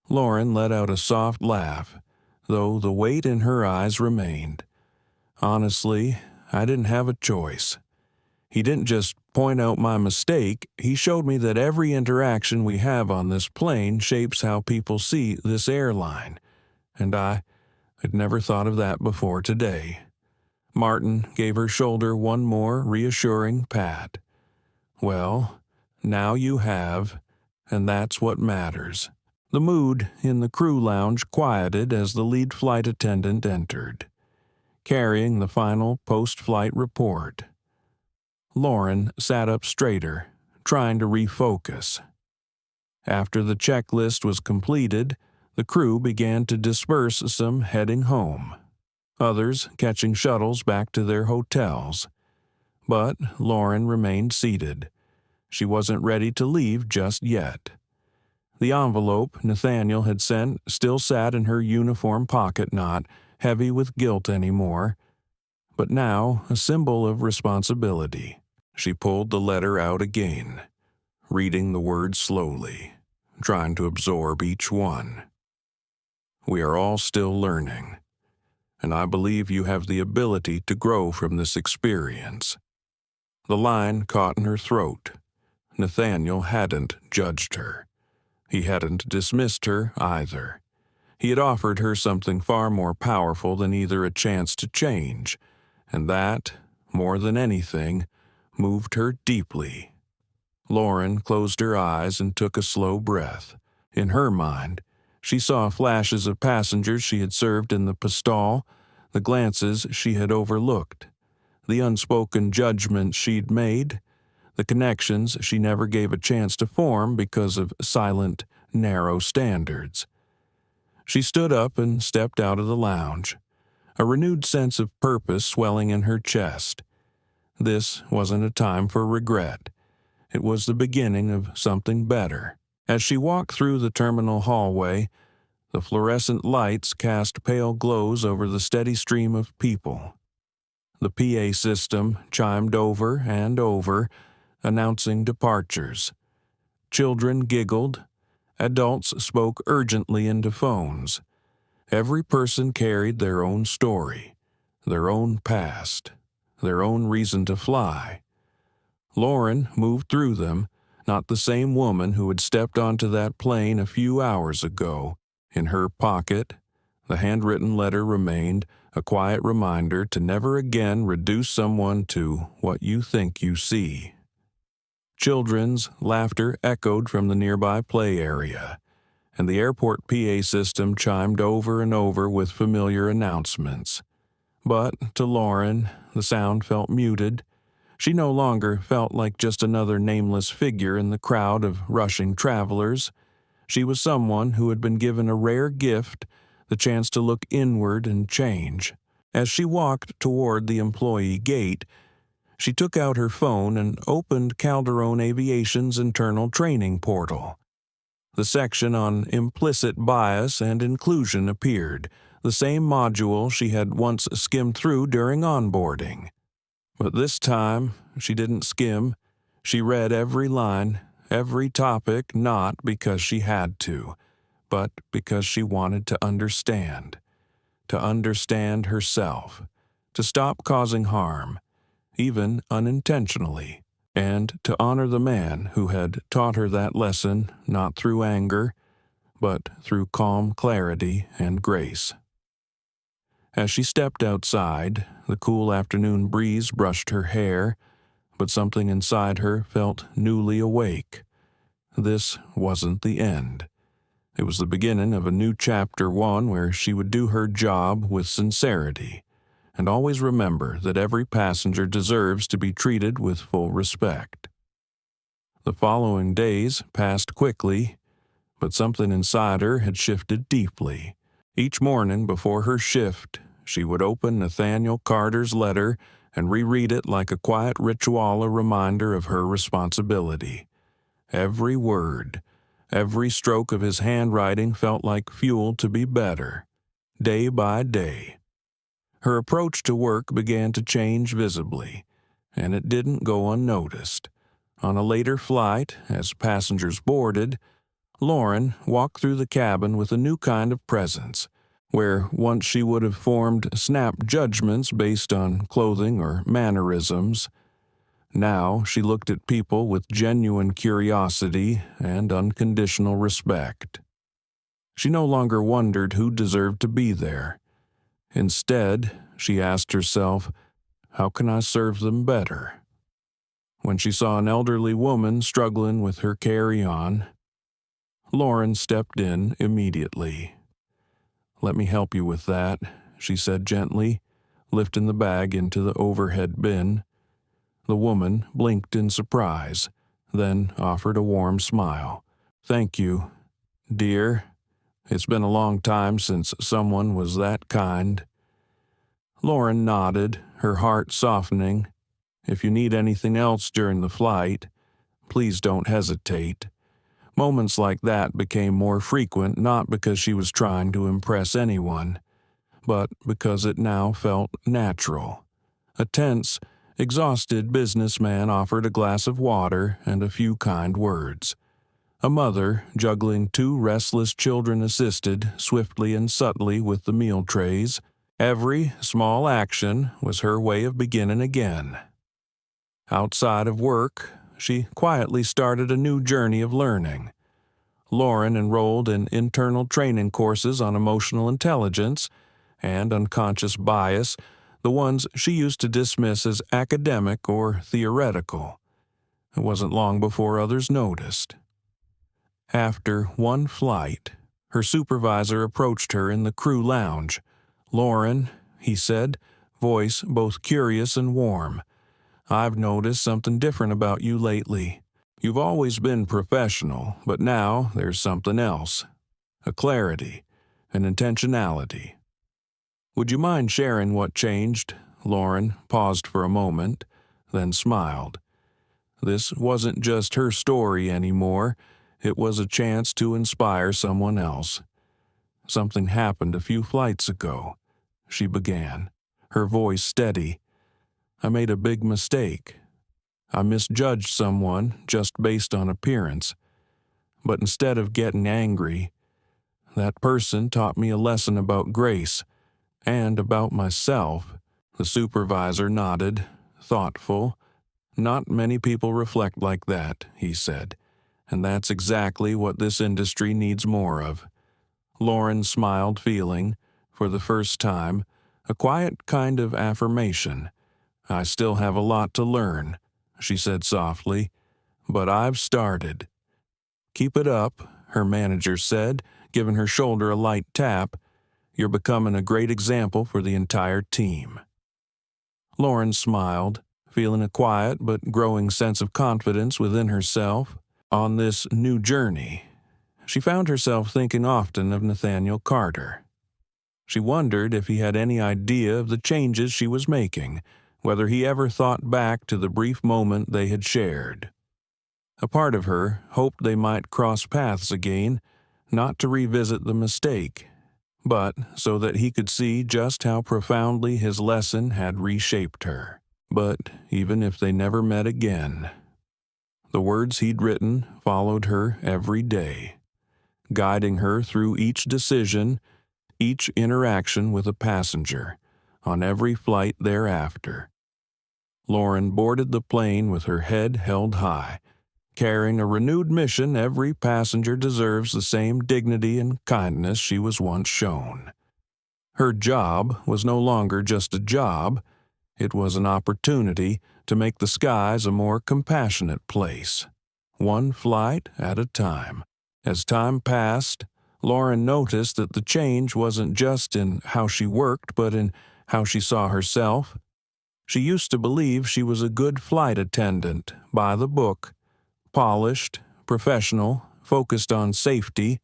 Lauren let out a soft laugh, though the weight in her eyes remained. Honestly, I didn't have a choice. He didn't just point out my mistake, he showed me that every interaction we have on this plane shapes how people see this airline. And I had never thought of that before today. Martin gave her shoulder one more reassuring pat. "Well, now you have, and that's what matters." The mood in the crew lounge quieted as the lead flight attendant entered, carrying the final post-flight report. Lauren sat up straighter, trying to refocus. After the checklist was completed, the crew began to disperse, some heading home, others catching shuttles back to their hotels. But Lauren remained seated. She wasn't ready to leave just yet. The envelope Nathaniel had sent still sat in her uniform pocket, not heavy with guilt anymore, but now a symbol of responsibility. She pulled the letter out again. reading the words slowly, trying to absorb each one. We are all still learning, and I believe you have the ability to grow from this experience. The line caught in her throat. Nathaniel hadn't judged her. He hadn't dismissed her either. He had offered her something far more powerful than either a chance to change, and that, more than anything, moved her deeply. Lauren closed her eyes and took a slow breath. In her mind, she saw flashes of passengers she had served in the postale, the glances she had overlooked, the unspoken judgments she'd made, the connections she never gave a chance to form because of silent, narrow standards. She stood up and stepped out of the lounge, a renewed sense of purpose swelling in her chest. This wasn't a time for regret. It was the beginning of something better. As she walked through the terminal hallway, the fluorescent lights cast pale glows over the steady stream of people. The PA system chimed over and over, announcing departures. Children giggled. Adults spoke urgently into phones. Every person carried their own story, their own past, their own reason to fly. Lauren moved through them, not the same woman who had stepped onto that plane a few hours ago. In her pocket, the handwritten letter remained, a quiet reminder to never again reduce someone to what you think you see. Children's laughter echoed from the nearby play area, and the airport PA system chimed over and over with familiar announcements. But to Lauren, the sound felt muted. She no longer felt like just another nameless figure in the crowd of rushing travelers. She was someone who had been given a rare gift, the chance to look inward and change. As she walked toward the employee gate, she took out her phone and opened Calderon Aviation's internal training portal. The section on implicit bias and inclusion appeared, the same module she had once skimmed through during onboarding. But this time, she didn't skim. She read every line, every topic, not because she had to, but because she wanted to understand herself, to stop causing harm, even unintentionally, and to honor the man who had taught her that lesson not through anger, but through calm clarity and grace. As she stepped outside, the cool afternoon breeze brushed her hair, but something inside her felt newly awake. This wasn't the end. It was the beginning of a new chapter, one where she would do her job with sincerity, and always remember that every passenger deserves to be treated with full respect. The following days passed quickly, but something inside her had shifted deeply. Each morning before her shift, she would open Nathaniel Carter's letter and reread it like a quiet ritual, a reminder of her responsibility. Every word, every stroke of his handwriting felt like fuel to be better, day by day. Her approach to work began to change visibly, and it didn't go unnoticed. On a later flight, as passengers boarded, Lauren walked through the cabin with a new kind of presence, where once she would have formed snap judgments based on clothing or mannerisms. Now she looked at people with genuine curiosity and unconditional respect. She no longer wondered who deserved to be there. Instead, she asked herself, how can I serve them better? When she saw an elderly woman struggling with her carry-on, Lauren stepped in immediately. "Let me help you with that," she said gently, lifting the bag into the overhead bin. The woman blinked in surprise, then offered a warm smile. "Thank you, dear. It's been a long time since someone was that kind." Lauren nodded, her heart softening. "If you need anything else during the flight, please don't hesitate." Moments like that became more frequent, not because she was trying to impress anyone, but because it now felt natural. A tense, Exhausted businessman offered a glass of water and a few kind words. A mother, juggling two restless children, assisted swiftly and subtly with the meal trays. Every small action was her way of beginning again. Outside of work, she quietly started a new journey of learning. Lauren enrolled in internal training courses on emotional intelligence and unconscious bias, the ones she used to dismiss as academic or theoretical. It wasn't long before others noticed. After one flight, her supervisor approached her in the crew lounge. "Lauren," he said, voice both curious and warm, "I've noticed something different about you lately. You've always been professional, but now there's something else. A clarity, an intentionality." "Would you mind sharing what changed?" Lauren paused for a moment, then smiled. This wasn't just her story anymore. It was a chance to inspire someone else. "Something happened a few flights ago," she began, her voice steady. "I made a big mistake. I misjudged someone just based on appearance. But instead of getting angry, that person taught me a lesson about grace and about myself." The supervisor nodded, thoughtful. "Not many people reflect like that," he said, "and that's exactly what this industry needs more of." Lauren smiled, feeling, for the first time, a quiet kind of affirmation. "I still have a lot to learn," she said softly, "but I've started." "Keep it up," her manager said, giving her shoulder a light tap. "You're becoming a great example for the entire team." Lauren smiled, feeling a quiet but growing sense of confidence within herself. On this new journey, she found herself thinking often of Nathaniel Carter. She wondered if he had any idea of the changes she was making, whether he ever thought back to the brief moment they had shared. A part of her hoped they might cross paths again, not to revisit the mistake, but so that he could see just how profoundly his lesson had reshaped her. But even if they never met again, the words he'd written followed her every day, guiding her through each decision, each interaction with a passenger, on every flight thereafter. Lauren boarded the plane with her head held high, carrying a renewed mission. Every passenger deserves the same dignity and kindness she was once shown. Her job was no longer just a job. It was an opportunity to make the skies a more compassionate place, one flight at a time. As time passed, Lauren noticed that the change wasn't just in how she worked, but in how she saw herself. She used to believe she was a good flight attendant, by the book, polished, professional, focused on safety.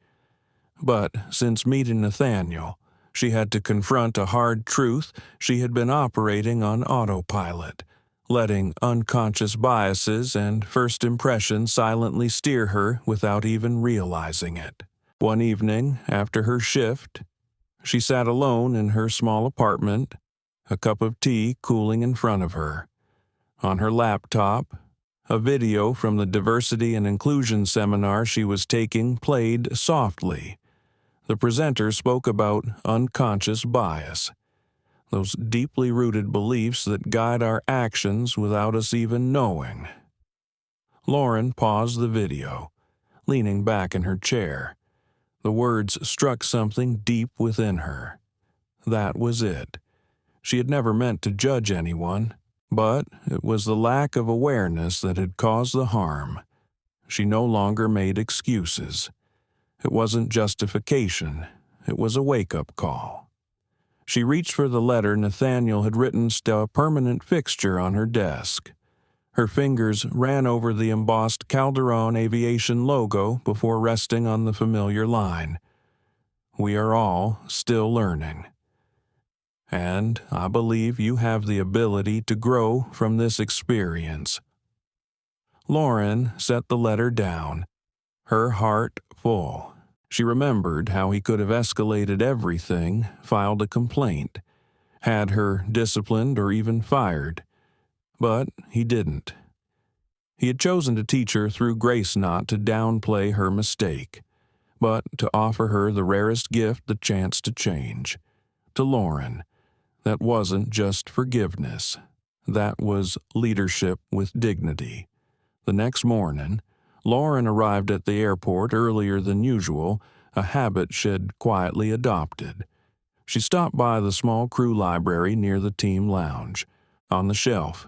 But since meeting Nathaniel, she had to confront a hard truth. She had been operating on autopilot, letting unconscious biases and first impressions silently steer her without even realizing it. One evening, after her shift, she sat alone in her small apartment, a cup of tea cooling in front of her. On her laptop, a video from the diversity and inclusion seminar she was taking played softly. The presenter spoke about unconscious bias, those deeply rooted beliefs that guide our actions without us even knowing. Lauren paused the video, leaning back in her chair. The words struck something deep within her. That was it. She had never meant to judge anyone, but it was the lack of awareness that had caused the harm. She no longer made excuses. It wasn't justification. It was a wake-up call. She reached for the letter Nathaniel had written, a permanent fixture on her desk. Her fingers ran over the embossed Calderon Aviation logo before resting on the familiar line. "We are all still learning. And I believe you have the ability to grow from this experience." Lauren set the letter down, her heart full. She remembered how he could have escalated everything, filed a complaint, had her disciplined or even fired. But he didn't. He had chosen to teach her through grace not to downplay her mistake, but to offer her the rarest gift the chance to change. To Lauren, that wasn't just forgiveness. That was leadership with dignity. The next morning, Lauren arrived at the airport earlier than usual, a habit she'd quietly adopted. She stopped by the small crew library near the team lounge. On the shelf,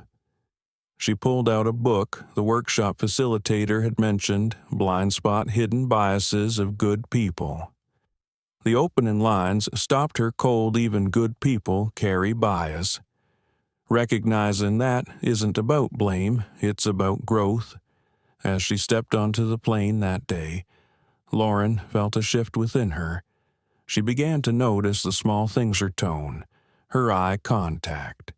she pulled out a book the workshop facilitator had mentioned, Blind Spot Hidden Biases of Good People. The opening lines stopped her cold. Even good people carry bias. Recognizing that isn't about blame, it's about growth. As she stepped onto the plane that day, Lauren felt a shift within her. She began to notice the small things: her tone, her eye contact,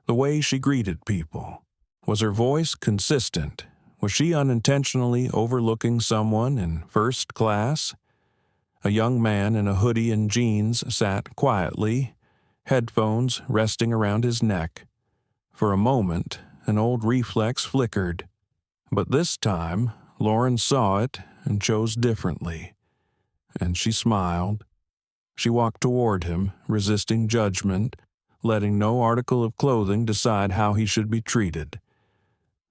the way she greeted people. Was her voice consistent? Was she unintentionally overlooking someone in first class? A young man in a hoodie and jeans sat quietly, headphones resting around his neck. For a moment, an old reflex flickered. But this time, Lauren saw it and chose differently. And she smiled. She walked toward him, resisting judgment, letting no article of clothing decide how he should be treated.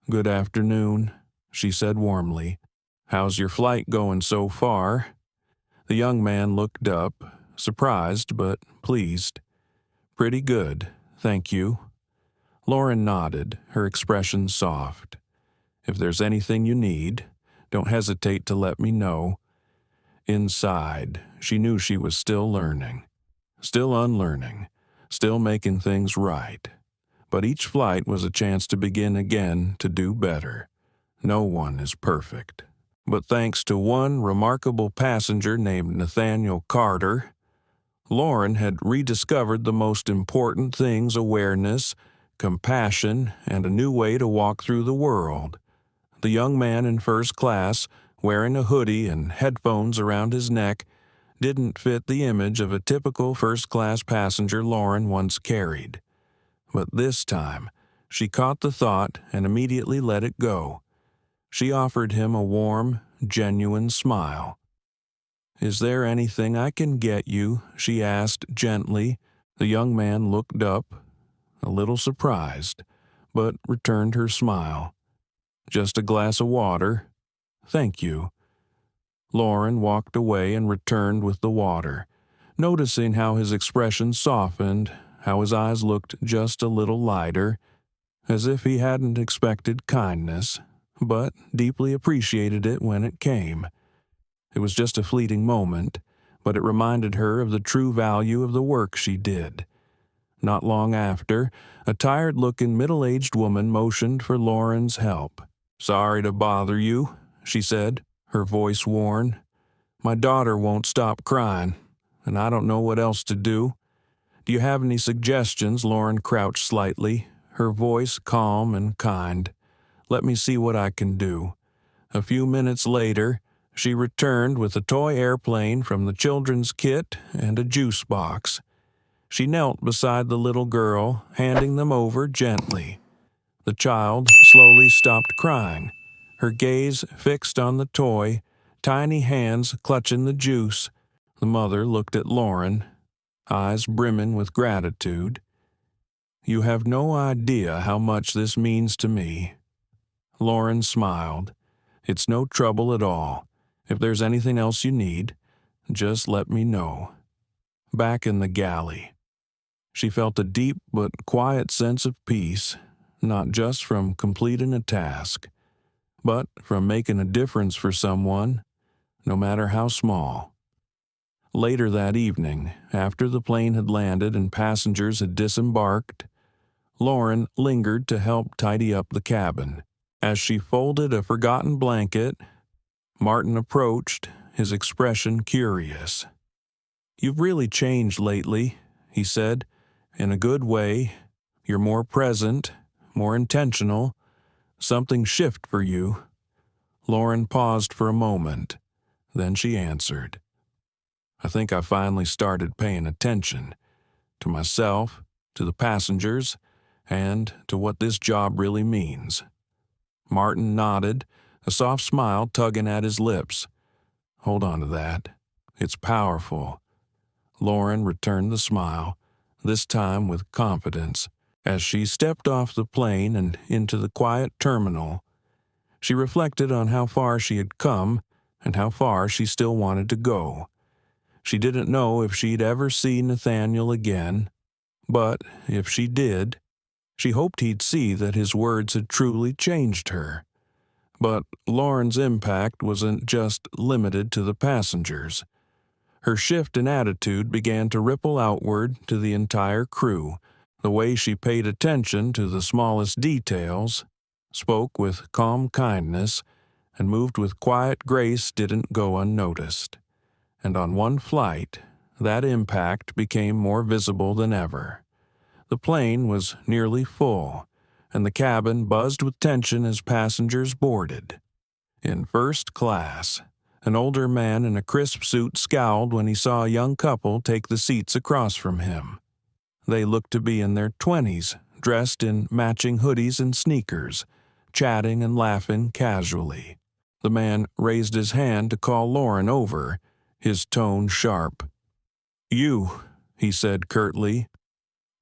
"Good afternoon," she said warmly. "How's your flight going so far?" The young man looked up, surprised but pleased. "Pretty good, thank you." Lauren nodded, her expression soft. "If there's anything you need, don't hesitate to let me know." Inside, she knew she was still learning, still unlearning, still making things right. But each flight was a chance to begin again, to do better. No one is perfect. But thanks to one remarkable passenger named Nathaniel Carter, Lauren had rediscovered the most important things: awareness, compassion, and a new way to walk through the world. The young man in first class, wearing a hoodie and headphones around his neck, didn't fit the image of a typical first-class passenger Lauren once carried. But this time, she caught the thought and immediately let it go. She offered him a warm, genuine smile. "Is there anything I can get you?" she asked gently. The young man looked up, a little surprised, but returned her smile. "Just a glass of water?" "Thank you." Lauren walked away and returned with the water, noticing how his expression softened, how his eyes looked just a little lighter, as if he hadn't expected kindness, but deeply appreciated it when it came. It was just a fleeting moment, but it reminded her of the true value of the work she did. Not long after, a tired-looking middle-aged woman motioned for Lauren's help. "Sorry to bother you," she said, her voice worn. "My daughter won't stop crying, and I don't know what else to do." "Do you have any suggestions?" Lauren crouched slightly, her voice calm and kind. "Let me see what I can do." A few minutes later, she returned with a toy airplane from the children's kit and a juice box. She knelt beside the little girl, handing them over gently. The child slowly stopped crying, her gaze fixed on the toy, tiny hands clutching the juice. The mother looked at Lauren, eyes brimming with gratitude. "You have no idea how much this means to me." Lauren smiled. "It's no trouble at all. If there's anything else you need, just let me know." Back in the galley, she felt a deep but quiet sense of peace, not just from completing a task, but from making a difference for someone, no matter how small. Later that evening, after the plane had landed and passengers had disembarked, Lauren lingered to help tidy up the cabin. As she folded a forgotten blanket, Martin approached, his expression curious. "You've really changed lately," he said, "in a good way. You're more present, more intentional. Something shift for you." Lauren paused for a moment. Then she answered, "I think I finally started paying attention. To myself, to the passengers, and to what this job really means. Martin nodded, a soft smile tugging at his lips. Hold on to that. It's powerful. Lauren returned the smile, this time with confidence. As she stepped off the plane and into the quiet terminal, she reflected on how far she had come and how far she still wanted to go. She didn't know if she'd ever see Nathaniel again, but if she did, she hoped he'd see that his words had truly changed her. But Lauren's impact wasn't just limited to the passengers. Her shift in attitude began to ripple outward to the entire crew. The way she paid attention to the smallest details, spoke with calm kindness, and moved with quiet grace didn't go unnoticed. And on one flight, that impact became more visible than ever. The plane was nearly full, and the cabin buzzed with tension as passengers boarded. In first class, an older man in a crisp suit scowled when he saw a young couple take the seats across from him. They looked to be in their 20s, dressed in matching hoodies and sneakers, chatting and laughing casually. The man raised his hand to call Lauren over, his tone sharp. "You," he said curtly.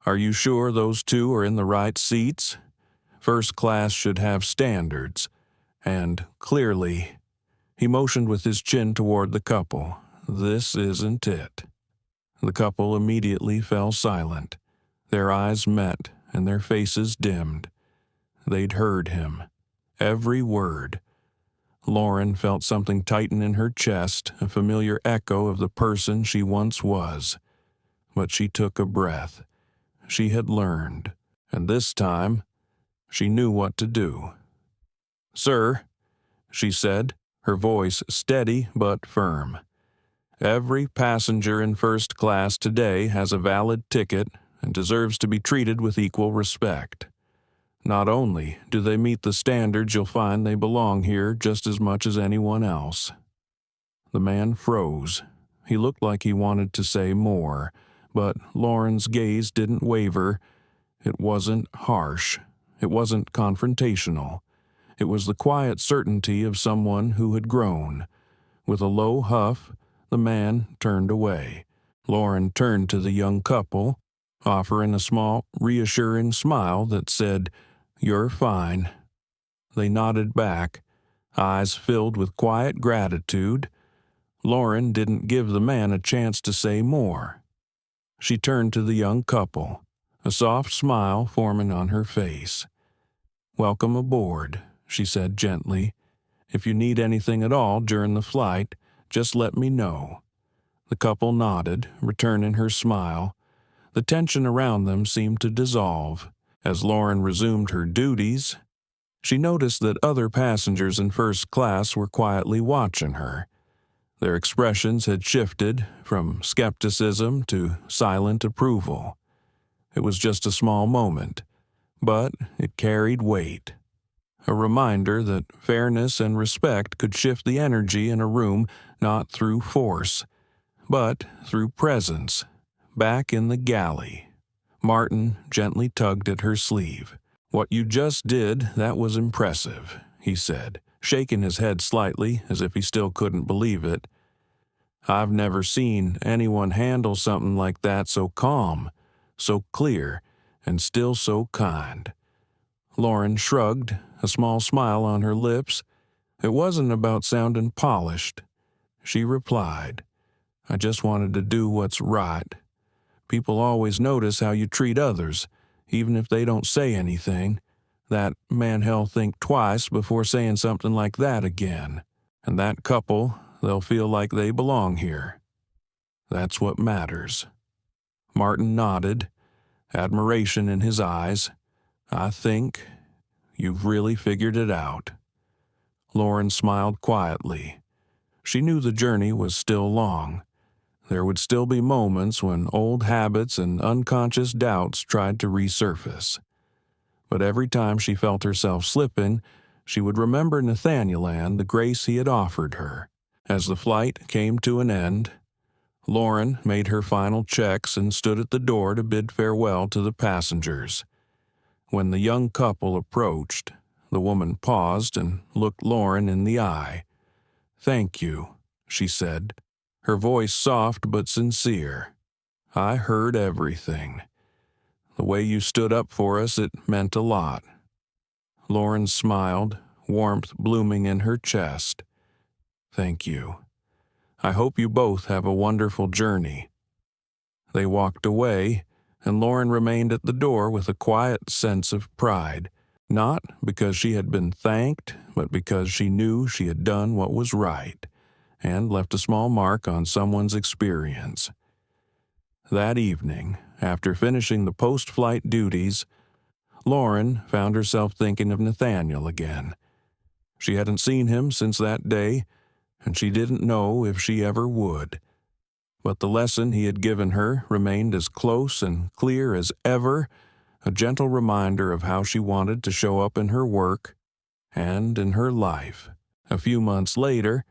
"Are you sure those two are in the right seats? First class should have standards. And clearly," he motioned with his chin toward the couple, "this isn't it." The couple immediately fell silent. Their eyes met and their faces dimmed. They'd heard him. Every word. Lauren felt something tighten in her chest, a familiar echo of the person she once was. But she took a breath. She had learned, and this time, she knew what to do. "Sir," she said, her voice steady but firm. "Every passenger in first class today has a valid ticket and deserves to be treated with equal respect. Not only do they meet the standards, you'll find they belong here just as much as anyone else." The man froze. He looked like he wanted to say more, but Lauren's gaze didn't waver. It wasn't harsh. It wasn't confrontational. It was the quiet certainty of someone who had grown. With a low huff, the man turned away. Lauren turned to the young couple, offering a small, reassuring smile that said, "You're fine." They nodded back, eyes filled with quiet gratitude. Lauren didn't give the man a chance to say more. She turned to the young couple, a soft smile forming on her face. "Welcome aboard," she said gently. "If you need anything at all during the flight, just let me know." The couple nodded, returning her smile. The tension around them seemed to dissolve. As Lauren resumed her duties, she noticed that other passengers in first class were quietly watching her. Their expressions had shifted from skepticism to silent approval. It was just a small moment, but it carried weight. A reminder that fairness and respect could shift the energy in a room not through force, but through presence. Back in the galley, Martin gently tugged at her sleeve. "What you just did, that was impressive," he said, shaking his head slightly as if he still couldn't believe it. "I've never seen anyone handle something like that so calm, so clear, and still so kind." Lauren shrugged, a small smile on her lips. It wasn't about sounding polished. She replied, "I just wanted to do what's right. People always notice how you treat others, even if they don't say anything. That man hell think twice before saying something like that again. And that couple, they'll feel like they belong here. That's what matters." Martin nodded, admiration in his eyes. "I think you've really figured it out." Lauren smiled quietly. She knew the journey was still long. There would still be moments when old habits and unconscious doubts tried to resurface. But every time she felt herself slipping, she would remember Nathaniel and the grace he had offered her. As the flight came to an end, Lauren made her final checks and stood at the door to bid farewell to the passengers. When the young couple approached, the woman paused and looked Lauren in the eye. "Thank you," she said, her voice soft but sincere. "I heard everything. The way you stood up for us, it meant a lot." Lauren smiled, warmth blooming in her chest. "Thank you. I hope you both have a wonderful journey." They walked away, and Lauren remained at the door with a quiet sense of pride, not because she had been thanked, but because she knew she had done what was right, and left a small mark on someone's experience. That evening, after finishing the post-flight duties, Lauren found herself thinking of Nathaniel again. She hadn't seen him since that day, and she didn't know if she ever would. But the lesson he had given her remained as close and clear as ever, a gentle reminder of how she wanted to show up in her work and in her life. A few months later,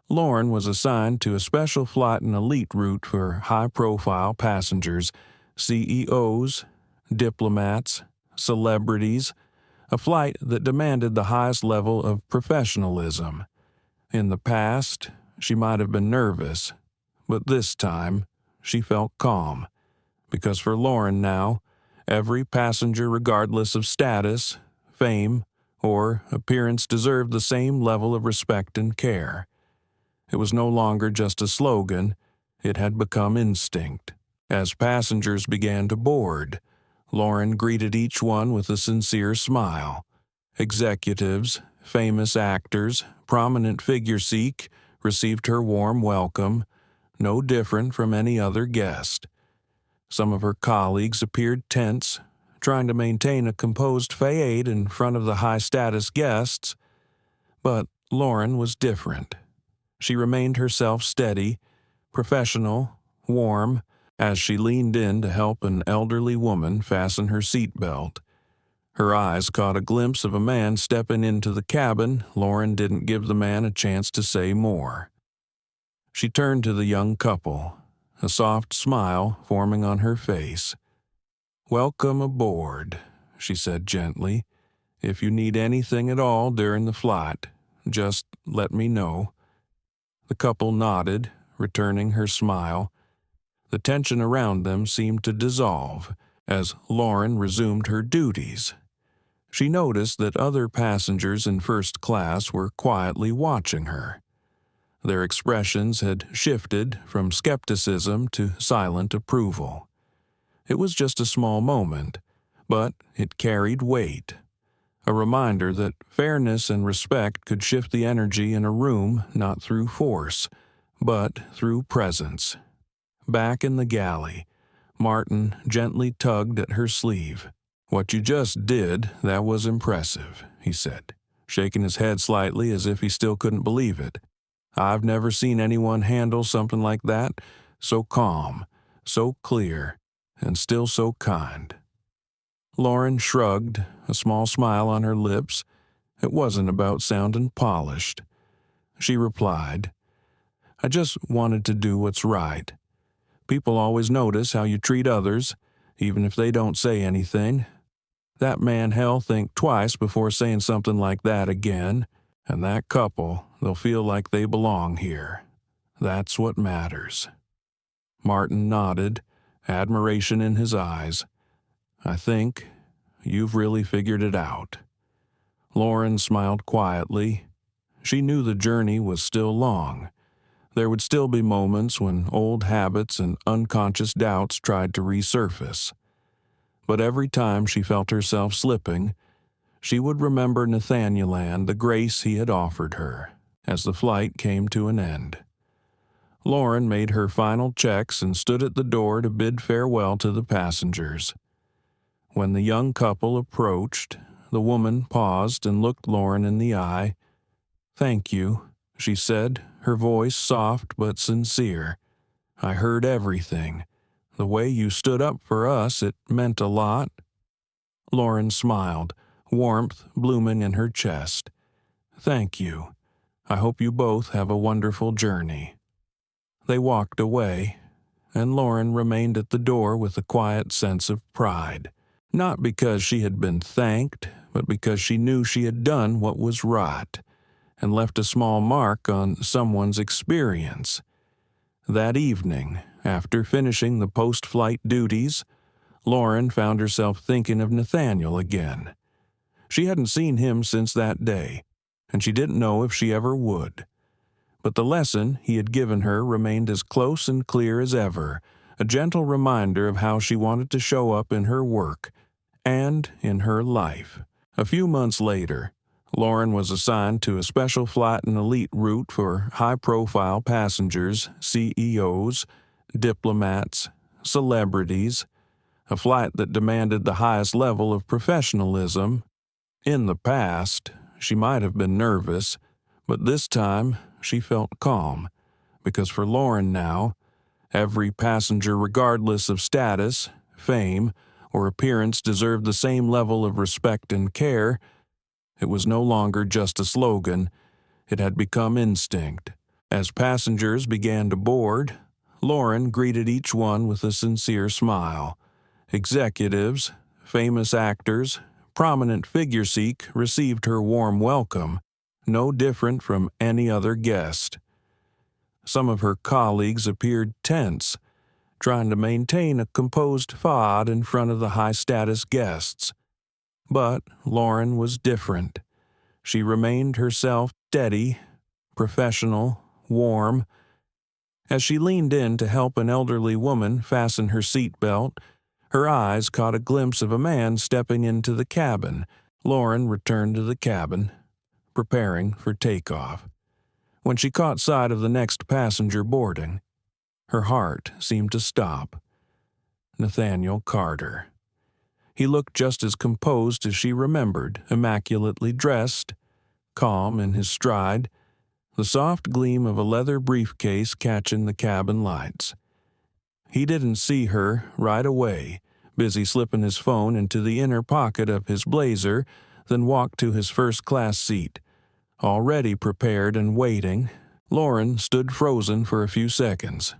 Lauren was assigned to a special flight and elite route for high-profile passengers, CEOs, diplomats, celebrities, a flight that demanded the highest level of professionalism. In the past, she might have been nervous, but this time she felt calm, because for Lauren now, every passenger, regardless of status, fame, or appearance, deserved the same level of respect and care. It was no longer just a slogan, it had become instinct. As passengers began to board, Lauren greeted each one with a sincere smile. Executives, famous actors, prominent figures received her warm welcome, no different from any other guest. Some of her colleagues appeared tense, trying to maintain a composed facade in front of the high-status guests, but Lauren was different. She remained herself steady, professional, warm, as she leaned in to help an elderly woman fasten her seatbelt. Her eyes caught a glimpse of a man stepping into the cabin. Lauren didn't give the man a chance to say more. She turned to the young couple, a soft smile forming on her face. "Welcome aboard," she said gently. "If you need anything at all during the flight, just let me know." The couple nodded, returning her smile. The tension around them seemed to dissolve as Lauren resumed her duties. She noticed that other passengers in first class were quietly watching her. Their expressions had shifted from skepticism to silent approval. It was just a small moment, but it carried weight. A reminder that fairness and respect could shift the energy in a room not through force, but through presence. Back in the galley, Martin gently tugged at her sleeve. "What you just did, that was impressive," he said, shaking his head slightly as if he still couldn't believe it. "I've never seen anyone handle something like that, so calm, so clear, and still so kind." Lauren shrugged, a small smile on her lips. It wasn't about sounding polished. She replied, "I just wanted to do what's right. People always notice how you treat others, even if they don't say anything. That man hell think twice before saying something like that again, and that couple, they'll feel like they belong here. That's what matters." Martin nodded, admiration in his eyes. "I think you've really figured it out." Lauren smiled quietly. She knew the journey was still long. There would still be moments when old habits and unconscious doubts tried to resurface. But every time she felt herself slipping, she would remember Nathaniel and the grace he had offered her as the flight came to an end. Lauren made her final checks and stood at the door to bid farewell to the passengers. When the young couple approached, the woman paused and looked Lauren in the eye. "Thank you," she said, her voice soft but sincere. "I heard everything. The way you stood up for us, it meant a lot." Lauren smiled, warmth blooming in her chest. "Thank you. I hope you both have a wonderful journey." They walked away, and Lauren remained at the door with a quiet sense of pride, Not because she had been thanked, but because she knew she had done what was right and left a small mark on someone's experience. That evening, after finishing the post-flight duties, Lauren found herself thinking of Nathaniel again. She hadn't seen him since that day, and she didn't know if she ever would. But the lesson he had given her remained as close and clear as ever, a gentle reminder of how she wanted to show up in her work and in her life. A few months later, Lauren was assigned to a special flight and elite route for high-profile passengers, CEOs, diplomats, celebrities, a flight that demanded the highest level of professionalism. In the past, she might have been nervous, but this time she felt calm, because for Lauren now, every passenger, regardless of status, fame, or appearance, deserved the same level of respect and care. It was no longer just a slogan, it had become instinct. As passengers began to board, Lauren greeted each one with a sincere smile. Executives, famous actors, prominent figures received her warm welcome, no different from any other guest. Some of her colleagues appeared tense, trying to maintain a composed facade in front of the high-status guests. But Lauren was different. She remained herself, steady, professional, warm. As she leaned in to help an elderly woman fasten her seatbelt, her eyes caught a glimpse of a man stepping into the cabin. Lauren returned to the cabin, preparing for takeoff. When she caught sight of the next passenger boarding, her heart seemed to stop. Nathaniel Carter. He looked just as composed as she remembered, immaculately dressed, calm in his stride, the soft gleam of a leather briefcase catching the cabin lights. He didn't see her right away, busy slipping his phone into the inner pocket of his blazer, then walked to his first-class seat. Already prepared and waiting, Lauren stood frozen for a few seconds,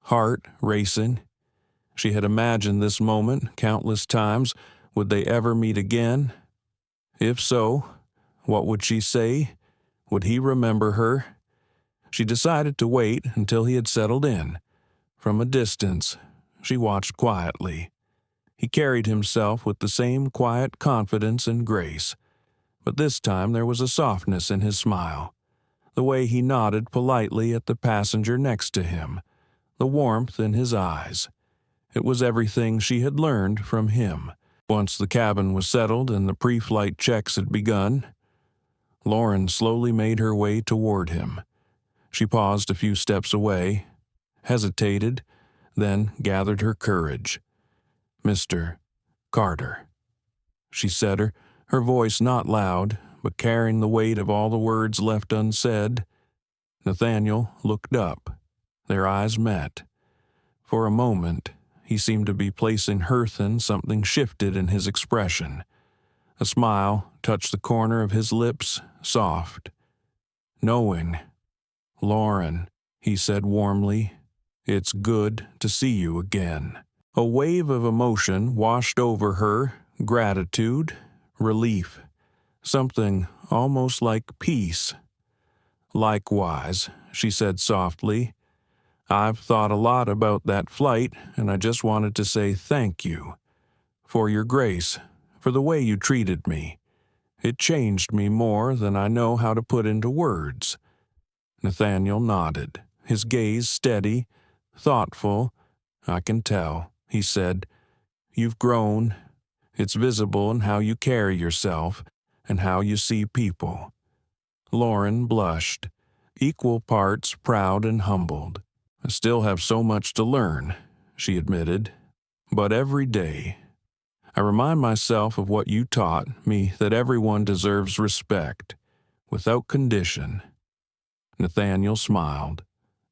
heart racing. She had imagined this moment countless times. Would they ever meet again? If so, what would she say? Would he remember her? She decided to wait until he had settled in. From a distance, she watched quietly. He carried himself with the same quiet confidence and grace, but this time there was a softness in his smile, the way he nodded politely at the passenger next to him, the warmth in his eyes. It was everything she had learned from him. Once the cabin was settled and the pre-flight checks had begun, Lauren slowly made her way toward him. She paused a few steps away, hesitated, then gathered her courage. "Mr. Carter," she said, her voice not loud, but carrying the weight of all the words left unsaid. Nathaniel looked up. Their eyes met. For a moment, he seemed to be placing Hearth, and something shifted in his expression. A smile touched the corner of his lips, soft, knowing. "Lauren," he said warmly, "it's good to see you again." A wave of emotion washed over her, gratitude, relief, something almost like peace. "Likewise," she said softly. "I've thought a lot about that flight, and I just wanted to say thank you. For your grace, for the way you treated me. It changed me more than I know how to put into words." Nathaniel nodded, his gaze steady, thoughtful. "I can tell," he said. "You've grown. It's visible in how you carry yourself and how you see people." Lauren blushed, equal parts proud and humbled. "I still have so much to learn," she admitted. "But every day, I remind myself of what you taught me, that everyone deserves respect, without condition." Nathaniel smiled.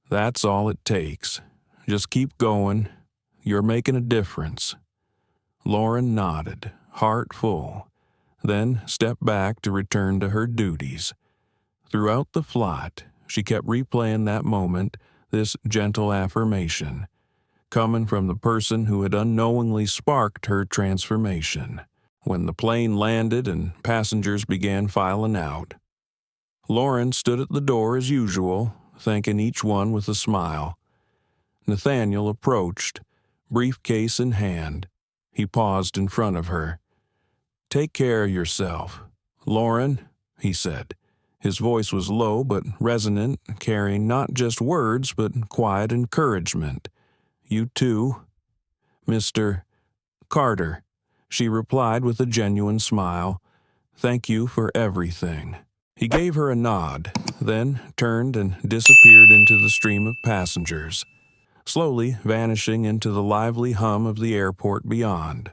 "That's all it takes. Just keep going. You're making a difference." Lauren nodded, heart full, then stepped back to return to her duties. Throughout the flight, she kept replaying that moment, this gentle affirmation. coming from the person who had unknowingly sparked her transformation. When the plane landed and passengers began filing out, Lauren stood at the door as usual, thanking each one with a smile. Nathaniel approached, briefcase in hand. He paused in front of her. "Take care of yourself, Lauren," he said. His voice was low but resonant, carrying not just words but quiet encouragement. "You too, Mr. Carter," she replied with a genuine smile. "Thank you for everything." He gave her a nod, then turned and disappeared into the stream of passengers, slowly vanishing into the lively hum of the airport beyond.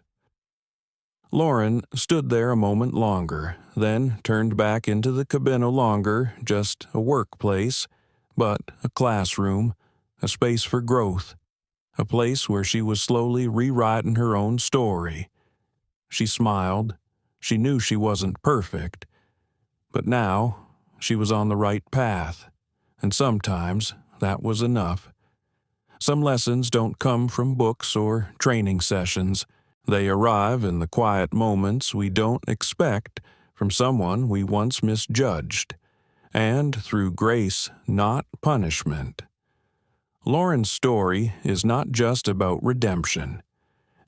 Lauren stood there a moment longer, then turned back into the cabin no longer just a workplace, but a classroom, a space for growth, a place where she was slowly rewriting her own story. She smiled. She knew she wasn't perfect, but now she was on the right path, and sometimes that was enough. Some lessons don't come from books or training sessions. They arrive in the quiet moments we don't expect from someone we once misjudged, and through grace, not punishment. Lauren's story is not just about redemption.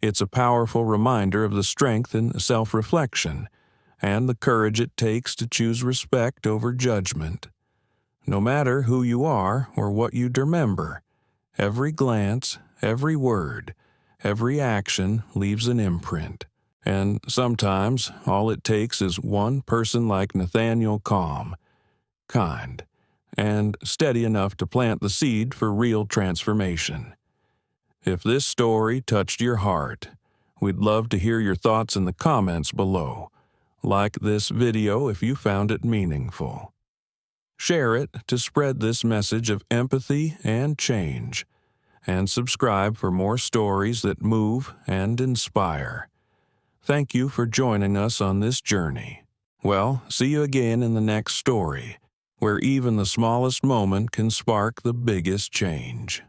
It's a powerful reminder of the strength in self-reflection and the courage it takes to choose respect over judgment. No matter who you are or what you remember, every glance, every word, every action leaves an imprint. And sometimes all it takes is one person like Nathaniel, calm, kind, and steady enough to plant the seed for real transformation. If this story touched your heart, we'd love to hear your thoughts in the comments below. Like this video if you found it meaningful. Share it to spread this message of empathy and change. And subscribe for more stories that move and inspire. Thank you for joining us on this journey. Well, see you again in the next story, where even the smallest moment can spark the biggest change.